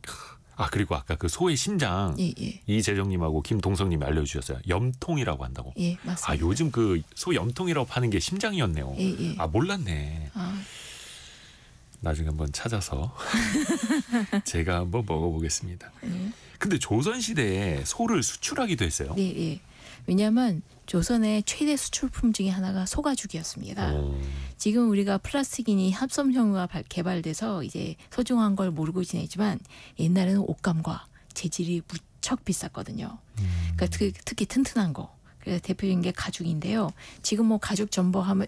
Speaker 2: 그리고 아까 그 소의 심장
Speaker 3: 예.
Speaker 2: 이재정님하고 김동성님이 알려주셨어요. 염통이라고 한다고.
Speaker 3: 예, 맞습니다.
Speaker 2: 요즘 그 소 염통이라고 파는 게 심장이었네요.
Speaker 3: 예.
Speaker 2: 몰랐네. 나중에 한번 찾아서 제가 한번 먹어보겠습니다. 근데 조선시대에 소를 수출하기도 했어요.
Speaker 3: 예. 왜냐하면 조선의 최대 수출품 중에 하나가 소가죽이었습니다. 지금 우리가 플라스틱이니 합섬형우가 개발돼서 이제 소중한 걸 모르고 지내지만 옛날에는 옷감과 재질이 무척 비쌌거든요. 그러니까 특히 튼튼한 거. 그래서 대표적인 게 가죽인데요. 지금 뭐 가죽 점퍼하면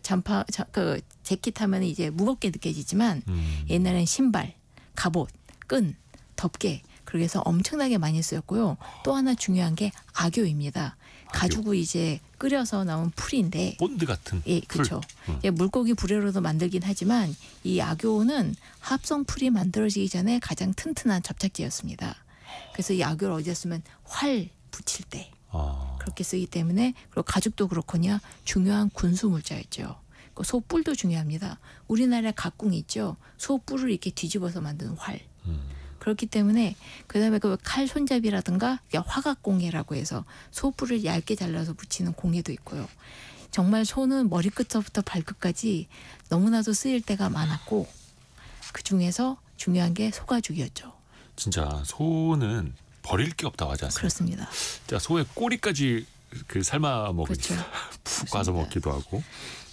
Speaker 3: 그 재킷 하면 이제 무겁게 느껴지지만 옛날엔 신발, 갑옷, 끈, 덮개 그렇게 해서 엄청나게 많이 쓰였고요. 또 하나 중요한 게 악교입니다. 가죽을 이제 끓여서 나온 풀인데
Speaker 2: 본드 같은
Speaker 3: 예, 그렇죠. 예, 물고기 불회로도 만들긴 하지만 이 악교는 합성 풀이 만들어지기 전에 가장 튼튼한 접착제였습니다. 그래서 이 악교를 어디다 쓰면 활 붙일 때 그렇게 쓰기 때문에 그리고 가죽도 그렇거냐 중요한 군수 물자였죠. 소 뿔도 중요합니다. 우리나라에 각궁이 있죠. 소 뿔을 이렇게 뒤집어서 만든 활. 그렇기 때문에 그다음에 그 칼 손잡이라든가 화각공예라고 해서 소 뿔을 얇게 잘라서 붙이는 공예도 있고요. 정말 소는 머리끝부터 발끝까지 너무나도 쓰일 때가 많았고 그 중에서 중요한 게 소가죽이었죠.
Speaker 2: 진짜 소는 버릴 게 없다고 하지 않습니까?
Speaker 3: 그렇습니다.
Speaker 2: 자, 소의 꼬리까지 그 삶아 먹으니
Speaker 3: 그렇죠.
Speaker 2: 푹 가서 먹기도 하고.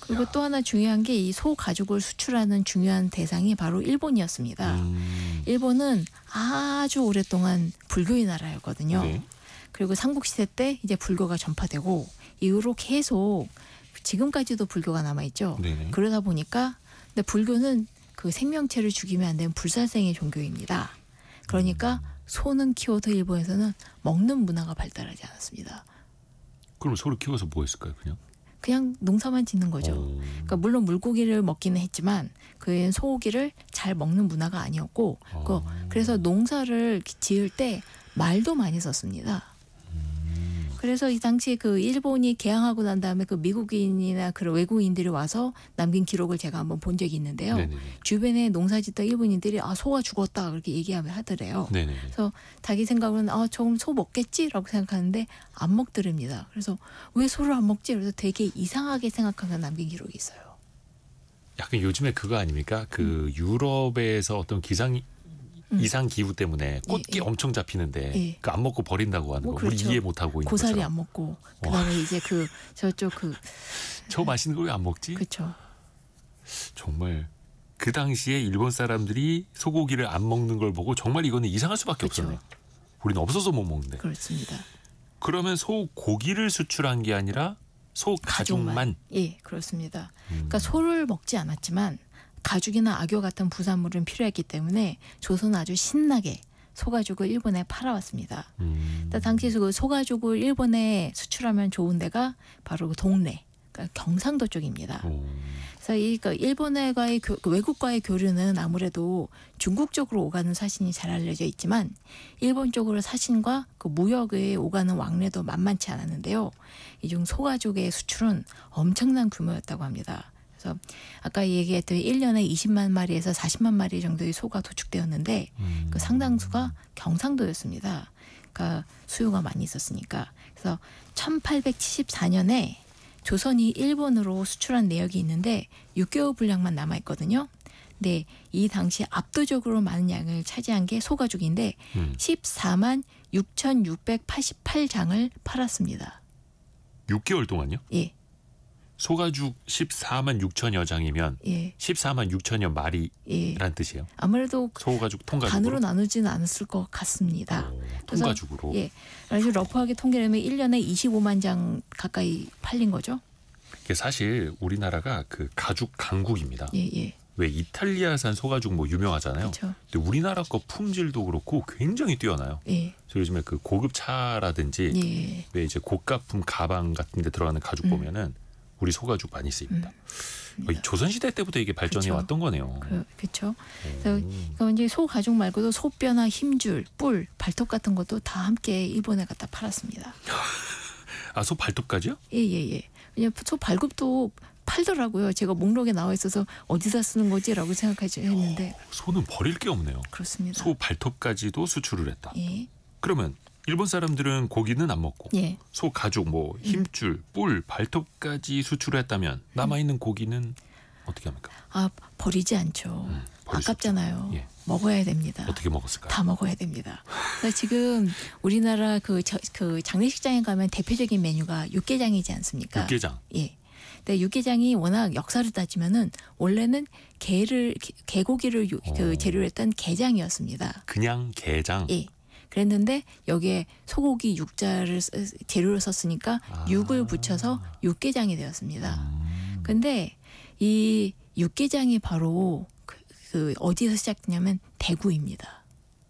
Speaker 3: 그리고 또 하나 중요한 게 이 소 가죽을 수출하는 중요한 대상이 바로 일본이었습니다. 일본은 아주 오랫동안 불교의 나라였거든요.
Speaker 2: 네.
Speaker 3: 그리고 삼국시대 때 이제 불교가 전파되고 이후로 계속 지금까지도 불교가 남아있죠.
Speaker 2: 네네.
Speaker 3: 그러다 보니까 근데 불교는 그 생명체를 죽이면 안 되는 불살생의 종교입니다. 그러니까 소는 키워도 일본에서는 먹는 문화가 발달하지 않았습니다.
Speaker 2: 그럼 소를 키워서 뭐 했을까요?
Speaker 3: 그냥 농사만 짓는 거죠. 그러니까 물론 물고기를 먹기는 했지만 그 소고기를 잘 먹는 문화가 아니었고 그래서 농사를 지을 때 말도 많이 썼습니다. 그래서 이 당시 그 일본이 개항하고 난 다음에 그 미국인이나 그런 외국인들이 와서 남긴 기록을 제가 한번 본 적이 있는데요.
Speaker 2: 네네네.
Speaker 3: 주변에 농사짓던 일본인들이 소가 죽었다 그렇게 얘기하면 하더래요.
Speaker 2: 네네.
Speaker 3: 그래서 자기 생각은 조금 소 먹겠지라고 생각하는데 안 먹더랍니다. 그래서 왜 소를 안 먹지? 그래서 되게 이상하게 생각하면서 남긴 기록이 있어요.
Speaker 2: 약간 요즘에 그거 아닙니까? 그 유럽에서 어떤 이상 기후 때문에 꽃게 엄청 잡히는데
Speaker 3: 예.
Speaker 2: 그 안 먹고 버린다고 하는 거
Speaker 3: 그렇죠.
Speaker 2: 우리 이해 못 하고 있는
Speaker 3: 고사리
Speaker 2: 것처럼.
Speaker 3: 안 먹고 그다음에 이제 그 저쪽 그
Speaker 2: 저 맛있는 걸 왜 안 먹지?
Speaker 3: 그렇죠.
Speaker 2: 정말 그 당시에 일본 사람들이 소고기를 안 먹는 걸 보고 정말 이거는 이상할 수밖에
Speaker 3: 그쵸.
Speaker 2: 없었네요. 우리는 없어서 못 먹는데.
Speaker 3: 그렇습니다.
Speaker 2: 그러면 소고기를 수출한 게 아니라 소 가죽만.
Speaker 3: 예, 그렇습니다. 그러니까 소를 먹지 않았지만 가죽이나 악교 같은 부산물은 필요했기 때문에 조선은 아주 신나게 소가죽을 일본에 팔아왔습니다. 그러니까 당시 그 소가죽을 일본에 수출하면 좋은 데가 바로 그 동래, 그러니까 경상도 쪽입니다. 그래서 이 일본과의 외국과의 교류는 아무래도 중국 쪽으로 오가는 사신이 잘 알려져 있지만 일본 쪽으로 사신과 그 무역에 오가는 왕래도 만만치 않았는데요. 이 중 소가죽의 수출은 엄청난 규모였다고 합니다. 그래서 아까 얘기했던 1년에 20만 마리에서 40만 마리 정도의 소가 도축되었는데 그 상당수가 경상도였습니다. 그러니까 수요가 많이 있었으니까. 그래서 1874년에 조선이 일본으로 수출한 내역이 있는데 6개월 분량만 남아있거든요. 근데 이 당시 압도적으로 많은 양을 차지한 게 소가죽인데 14만 6,688장을 팔았습니다.
Speaker 2: 6개월 동안요?
Speaker 3: 예.
Speaker 2: 소가죽 14만 6천여 장이면
Speaker 3: 예.
Speaker 2: 14만 6천여 마리란
Speaker 3: 예.
Speaker 2: 뜻이에요.
Speaker 3: 아무래도
Speaker 2: 소가죽 통가죽으로?
Speaker 3: 반으로 나누지는 않았을 것 같습니다.
Speaker 2: 통가죽으로?
Speaker 3: 예. 아주 러프하게 통계를 하면 1년에 25만 장 가까이 팔린 거죠.
Speaker 2: 이게 사실 우리나라가 그 가죽 강국입니다.
Speaker 3: 예, 예.
Speaker 2: 왜 이탈리아산 소가죽 뭐 유명하잖아요.
Speaker 3: 그렇죠.
Speaker 2: 근데 우리나라 거 품질도 그렇고 굉장히 뛰어나요.
Speaker 3: 예.
Speaker 2: 그래서 요즘에 그 고급 차라든지
Speaker 3: 예.
Speaker 2: 왜 이제 고가품 가방 같은 데 들어가는 가죽 보면은 우리 소가죽 많이 쓰입니다. 조선시대 때부터 이게 발전해
Speaker 3: 그쵸.
Speaker 2: 왔던 거네요.
Speaker 3: 그렇죠. 그래서 이제 소 가죽 말고도 소뼈나 힘줄, 뿔, 발톱 같은 것도 다 함께 일본에 갖다 팔았습니다.
Speaker 2: 아, 소 발톱까지요?
Speaker 3: 예. 왜냐면 소 발굽도 팔더라고요. 제가 목록에 나와 있어서 어디다 쓰는 거지라고 생각하지 했는데.
Speaker 2: 소는 버릴 게 없네요.
Speaker 3: 그렇습니다.
Speaker 2: 소 발톱까지도 수출을 했다.
Speaker 3: 예.
Speaker 2: 그러면 일본 사람들은 고기는 안 먹고
Speaker 3: 예.
Speaker 2: 소 가죽, 뭐 힘줄, 뿔, 발톱까지 수출했다면 남아 있는 고기는 어떻게 합니까?
Speaker 3: 아, 버리지 않죠.
Speaker 2: 버릴 수
Speaker 3: 아깝잖아요.
Speaker 2: 예.
Speaker 3: 먹어야 됩니다.
Speaker 2: 어떻게 먹었을까요?
Speaker 3: 다 먹어야 됩니다. 그래서 지금 우리나라 그 장례식장에 가면 대표적인 메뉴가 육개장이지 않습니까?
Speaker 2: 육개장.
Speaker 3: 예. 근데 육개장이 워낙 역사를 따지면은 원래는 개고기를 그 재료로 했던 게장이었습니다.
Speaker 2: 그냥 게장.
Speaker 3: 예. 그랬는데 여기에 소고기 육자를 재료로 썼으니까 육을 붙여서 육개장이 되었습니다. 근데 이 육개장이 바로 그 어디서 시작되냐면 대구입니다.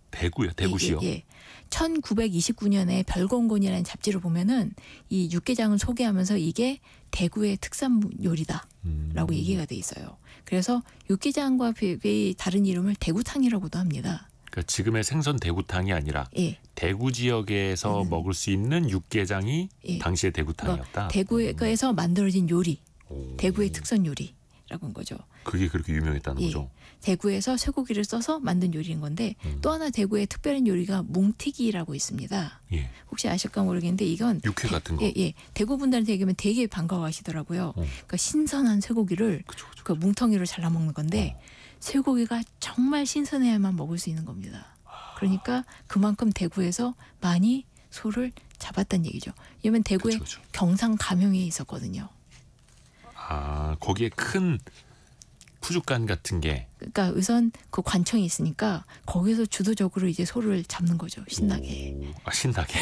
Speaker 2: 대구요? 대구시요?
Speaker 3: 예. 1929년에 별건곤이라는 잡지를 보면은 이 육개장을 소개하면서 이게 대구의 특산 요리다라고 얘기가 돼 있어요. 그래서 육개장과 다른 이름을 대구탕이라고도 합니다.
Speaker 2: 그러니까 지금의 생선 대구탕이 아니라
Speaker 3: 예.
Speaker 2: 대구 지역에서 먹을 수 있는 육개장이
Speaker 3: 예.
Speaker 2: 당시의 대구탕이었다.
Speaker 3: 그러니까 대구에서 만들어진 요리,
Speaker 2: 오.
Speaker 3: 대구의 특선 요리라고 한 거죠.
Speaker 2: 그게 그렇게 유명했다는
Speaker 3: 예.
Speaker 2: 거죠.
Speaker 3: 대구에서 쇠고기를 써서 만든 요리인 건데 또 하나 대구의 특별한 요리가 뭉튀기라고 있습니다.
Speaker 2: 예.
Speaker 3: 혹시 아실까 모르겠는데 이건
Speaker 2: 육회 같은 거.
Speaker 3: 예. 대구 분들한테 얘기하면 되게 반가워하시더라고요. 그러니까 신선한 쇠고기를
Speaker 2: 그쵸.
Speaker 3: 그 뭉텅이로 잘라 먹는 건데 쇠고기가 정말 신선해야만 먹을 수 있는 겁니다. 그러니까 그만큼 대구에서 많이 소를 잡았다는 얘기죠. 왜냐하면 대구에
Speaker 2: 그쵸.
Speaker 3: 경상 감형이 있었거든요.
Speaker 2: 아, 거기에 큰 푸죽간 같은 게.
Speaker 3: 그러니까 우선 그 관청이 있으니까 거기서 주도적으로 이제 소를 잡는 거죠. 신나게.
Speaker 2: 오. 아, 신나게.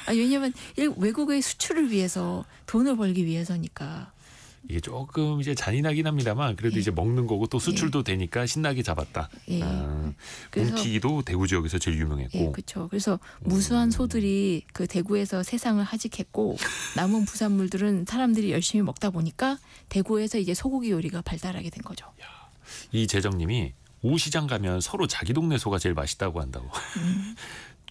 Speaker 3: 왜냐하면 외국의 수출을 위해서 돈을 벌기 위해서니까.
Speaker 2: 이게 조금 이제 잔인하긴 합니다만 그래도
Speaker 3: 예.
Speaker 2: 이제 먹는 거고 또 수출도 되니까 신나게 잡았다.
Speaker 3: 예. 그래서
Speaker 2: 뭉티기도 대구 지역에서 제일 유명했고.
Speaker 3: 예, 그렇죠. 그래서 무수한 소들이 그 대구에서 세상을 하직했고 남은 부산물들은 사람들이 열심히 먹다 보니까 대구에서 이제 소고기 요리가 발달하게 된 거죠.
Speaker 2: 이 재정님이 우시장 가면 서로 자기 동네 소가 제일 맛있다고 한다고.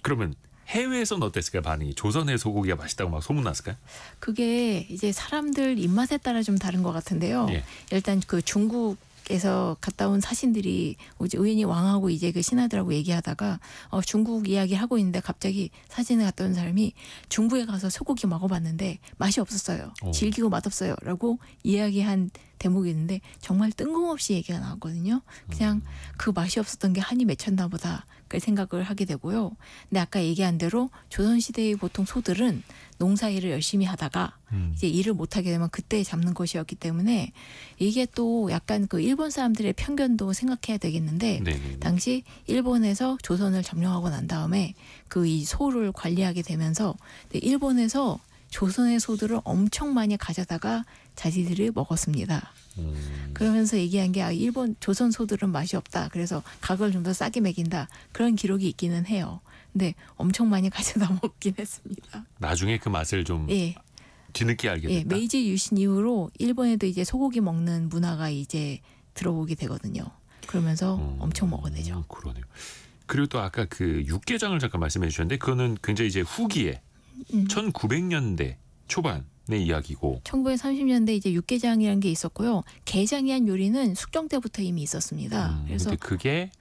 Speaker 2: 그러면 해외에서는 어땠을까요? 반응이. 조선의 소고기가 맛있다고 막 소문났을까요?
Speaker 3: 그게 이제 사람들 입맛에 따라 좀 다른 것 같은데요.
Speaker 2: 예.
Speaker 3: 일단 그 중국에서 갔다 온 사신들이 우연히 왕하고 이제 그 신하들하고 얘기하다가 중국 이야기 하고 있는데 갑자기 사진에 갔다 온 사람이 중국에 가서 소고기 먹어봤는데 맛이 없었어요.
Speaker 2: 오.
Speaker 3: 질기고 맛없어요라고 이야기한 대목이 있는데 정말 뜬금없이 얘기가 나왔거든요. 그냥 그 맛이 없었던 게 한이 맺혔나 보다 그 생각을 하게 되고요. 근데 아까 얘기한 대로 조선시대의 보통 소들은 농사일을 열심히 하다가 이제 일을 못하게 되면 그때 잡는 것이었기 때문에 이게 또 약간 그 일본 사람들의 편견도 생각해야 되겠는데
Speaker 2: 네네네.
Speaker 3: 당시 일본에서 조선을 점령하고 난 다음에 그 이 소를 관리하게 되면서 일본에서 조선의 소들을 엄청 많이 가져다가 자기들이 먹었습니다. 그러면서 얘기한 게 일본 조선 소들은 맛이 없다. 그래서 가격을 좀 더 싸게 매긴다. 그런 기록이 있기는 해요. 근데 엄청 많이 가져다 먹긴 했습니다.
Speaker 2: 나중에 그 맛을 좀
Speaker 3: 예.
Speaker 2: 뒤늦게 알게 됐다.
Speaker 3: 예, 메이지 유신 이후로 일본에도 이제 소고기 먹는 문화가 이제 들어오게 되거든요. 그러면서 엄청 먹어내죠.
Speaker 2: 그러네요. 그리고 또 아까 그 육개장을 잠깐 말씀해 주셨는데 그거는 굉장히 이제 후기에 1900년대 초반의 이야기고
Speaker 3: 1930년대 이제 육개장이라는 게 있었고요. 게장이 한 요리는 숙종 때부터 이미 있었습니다. 그래서
Speaker 2: 근데 그게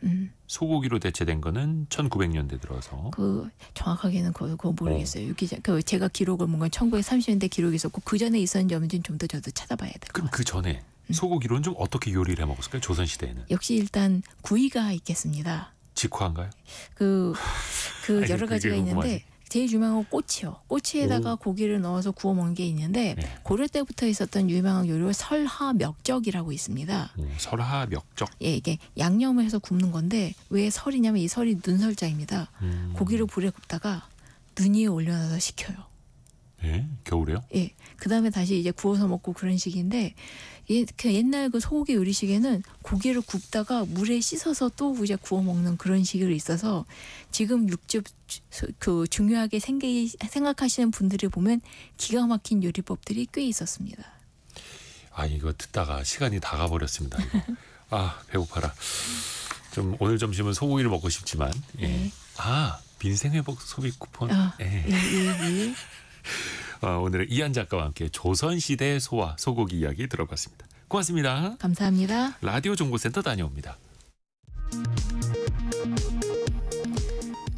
Speaker 2: 소고기로 대체된 거는 1900년대 들어서
Speaker 3: 그 정확하게는 그거 모르겠어요. 육개장 그 제가 기록을 뭔가 1930년대 기록이 있었고 그 전에 있었는지 없는지 좀 더 저도 찾아봐야 될 것 같아요.
Speaker 2: 그럼 그 전에 소고기로는 좀 어떻게 요리를 해 먹었을까요? 조선 시대에는
Speaker 3: 역시 일단 구이가 있겠습니다.
Speaker 2: 직화인가요?
Speaker 3: 그
Speaker 2: 아니,
Speaker 3: 여러 가지가
Speaker 2: 그게
Speaker 3: 있는데
Speaker 2: 궁금하지.
Speaker 3: 제일 유명한 건 꼬치요. 꼬치에다가 고기를 넣어서 구워 먹는 게 있는데 고려 때부터 있었던 유명한 요리가 설하멱적이라고 있습니다.
Speaker 2: 설하멱적.
Speaker 3: 예, 이게 양념을 해서 굽는 건데 왜 설이냐면 이 설이 눈설자입니다. 고기를 불에 굽다가 눈 위에 올려놔서 식혀요.
Speaker 2: 예? 겨울에요?
Speaker 3: 예, 그 다음에 다시 이제 구워서 먹고 그런 식인데 그 옛날 그 소고기 요리식에는 고기를 굽다가 물에 씻어서 또 이제 구워 먹는 그런 식으로 있어서 지금 육즙 그 중요하게 생각하시는 분들이 보면 기가 막힌 요리법들이 꽤 있었습니다.
Speaker 2: 아 이거 듣다가 시간이 다 가버렸습니다. 이거. 아 배고파라. 좀 오늘 점심은 소고기를 먹고 싶지만 예.
Speaker 3: 네.
Speaker 2: 아 민생회복 소비 쿠폰. 예.
Speaker 3: 예.
Speaker 2: 오늘은 이한 작가와 함께 조선시대 소와 소고기 이야기 들어봤습니다. 고맙습니다.
Speaker 3: 감사합니다.
Speaker 2: 라디오 정보센터 다녀옵니다.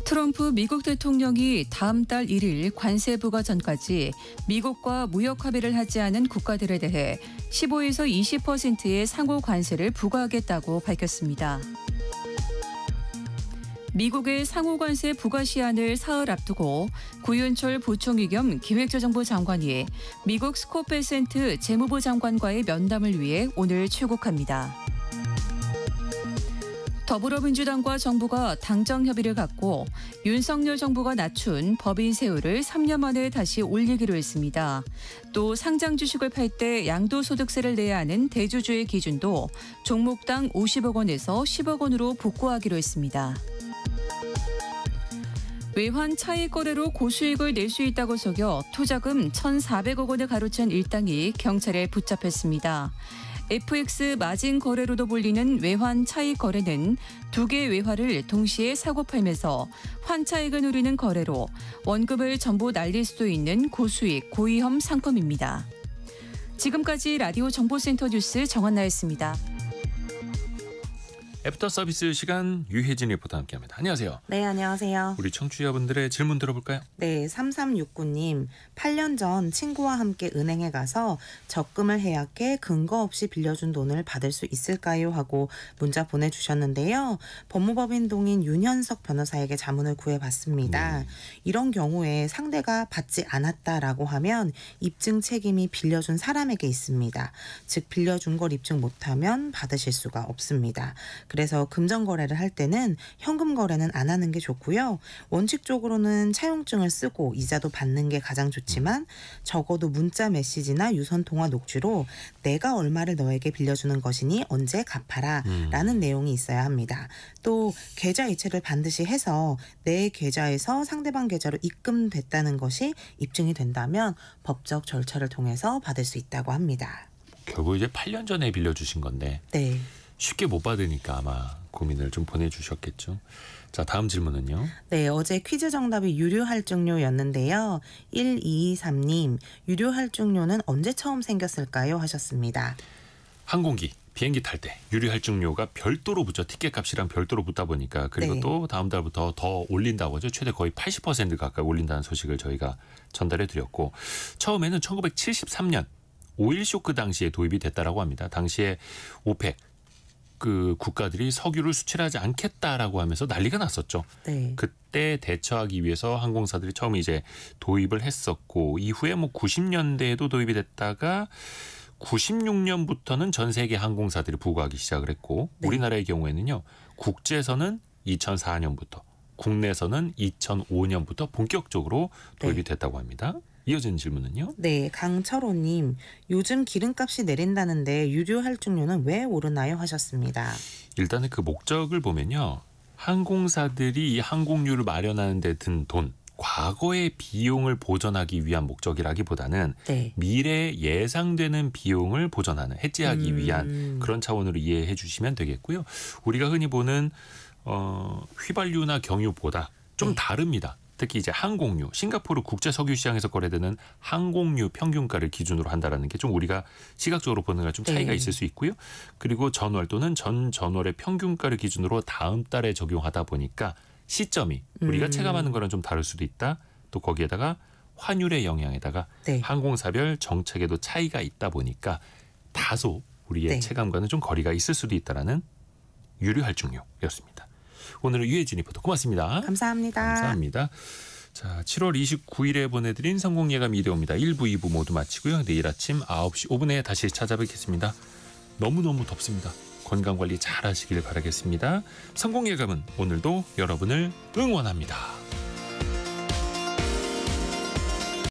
Speaker 1: 트럼프 미국 대통령이 다음 달 1일 관세 부과 전까지 미국과 무역 합의를 하지 않은 국가들에 대해 15에서 20%의 상호 관세를 부과하겠다고 밝혔습니다. 미국의 상호 관세 부과 시한을 사흘 앞두고 구윤철 부총리 겸 기획재정부 장관이 미국 스콧 베센트 재무부 장관과의 면담을 위해 오늘 출국합니다. 더불어민주당과 정부가 당정 협의를 갖고 윤석열 정부가 낮춘 법인 세율을 3년 만에 다시 올리기로 했습니다. 또 상장 주식을 팔 때 양도소득세를 내야 하는 대주주의 기준도 종목당 50억 원에서 10억 원으로 복구하기로 했습니다. 외환 차익 거래로 고수익을 낼 수 있다고 속여 투자금 1,400억 원을 가로챈 일당이 경찰에 붙잡혔습니다. FX 마진 거래로도 불리는 외환 차익 거래는 두 개의 외화를 동시에 사고 팔면서 환차익을 누리는 거래로 원금을 전부 날릴 수도 있는 고수익, 고위험 상품입니다. 지금까지 라디오 정보센터 뉴스 정한나였습니다.
Speaker 2: 애프터 서비스 시간 유혜진 리포터와 함께합니다. 안녕하세요.
Speaker 4: 네, 안녕하세요.
Speaker 2: 우리 청취자분들의 질문 들어볼까요?
Speaker 4: 네, 3369님. 8년 전 친구와 함께 은행에 가서 적금을 해약해 근거 없이 빌려준 돈을 받을 수 있을까요? 하고 문자 보내주셨는데요. 법무법인 동인 윤현석 변호사에게 자문을 구해봤습니다. 이런 경우에 상대가 받지 않았다라고 하면 입증 책임이 빌려준 사람에게 있습니다. 즉 빌려준 걸 입증 못하면 받으실 수가 없습니다. 그래서 금전거래를 할 때는 현금 거래는 안 하는 게 좋고요. 원칙적으로는 차용증을 쓰고 이자도 받는 게 가장 좋지만 적어도 문자 메시지나 유선통화 녹취로 내가 얼마를 너에게 빌려주는 것이니 언제 갚아라 라는 내용이 있어야 합니다. 또 계좌 이체를 반드시 해서 내 계좌에서 상대방 계좌로 입금됐다는 것이 입증이 된다면 법적 절차를 통해서 받을 수 있다고 합니다.
Speaker 2: 결국 이제 8년 전에 빌려주신 건데
Speaker 4: 네.
Speaker 2: 쉽게 못 받으니까 아마 고민을 좀 보내주셨겠죠. 자, 다음 질문은요.
Speaker 4: 네, 어제 퀴즈 정답이 유료할증료였는데요. 1223님, 유료할증료는 언제 처음 생겼을까요? 하셨습니다.
Speaker 2: 항공기, 비행기 탈 때 유료할증료가 별도로 붙죠. 티켓 값이랑 별도로 붙다 보니까 그리고
Speaker 4: 네.
Speaker 2: 또 다음 달부터 더 올린다고 하죠. 최대 거의 80% 가까이 올린다는 소식을 저희가 전달해 드렸고 처음에는 1973년 오일 쇼크 당시에 도입이 됐다라고 합니다. 당시에 오펙 그 국가들이 석유를 수출하지 않겠다라고 하면서 난리가 났었죠.
Speaker 4: 네.
Speaker 2: 그때 대처하기 위해서 항공사들이 처음 이제 도입을 했었고 이후에 뭐 90년대에도 도입이 됐다가 96년부터는 전 세계 항공사들이 부과하기 시작을 했고
Speaker 4: 네.
Speaker 2: 우리나라의 경우에는요. 국제선은 2004년부터 국내선은 2005년부터 본격적으로 도입이
Speaker 4: 네.
Speaker 2: 됐다고 합니다. 이어지는 질문은요.
Speaker 4: 네, 강철호님. 요즘 기름값이 내린다는데 유류 할증료는 왜 오르나요? 하셨습니다.
Speaker 2: 일단은 그 목적을 보면요. 항공사들이 이 항공료를 마련하는 데 든 돈, 과거의 비용을 보전하기 위한 목적이라기보다는
Speaker 4: 네.
Speaker 2: 미래에 예상되는 비용을 보전하는, 해지하기 위한 그런 차원으로 이해해 주시면 되겠고요. 우리가 흔히 보는 휘발유나 경유보다 좀
Speaker 4: 네.
Speaker 2: 다릅니다. 특히 이제 항공유, 싱가포르 국제 석유 시장에서 거래되는 항공유 평균가를 기준으로 한다라는 게 좀 우리가 시각적으로 보는 거랑 좀 차이가
Speaker 4: 네.
Speaker 2: 있을 수 있고요. 그리고 전월 또는 전 전월의 평균가를 기준으로 다음 달에 적용하다 보니까 시점이 우리가 체감하는 거랑 좀 다를 수도 있다. 또 거기에다가 환율의 영향에다가
Speaker 4: 네.
Speaker 2: 항공사별 정책에도 차이가 있다 보니까 다소 우리의
Speaker 4: 네.
Speaker 2: 체감과는 좀 거리가 있을 수도 있다라는 유류 할증료였습니다. 오늘은 유해진 리포터 고맙습니다.
Speaker 4: 감사합니다.
Speaker 2: 감사합니다. 자, 7월 29일에 보내드린 성공예감 2대5입니다. 1부, 2부 모두 마치고요. 내일 아침 9시 5분에 다시 찾아뵙겠습니다. 너무너무 덥습니다. 건강관리 잘 하시길 바라겠습니다. 성공예감은 오늘도 여러분을 응원합니다.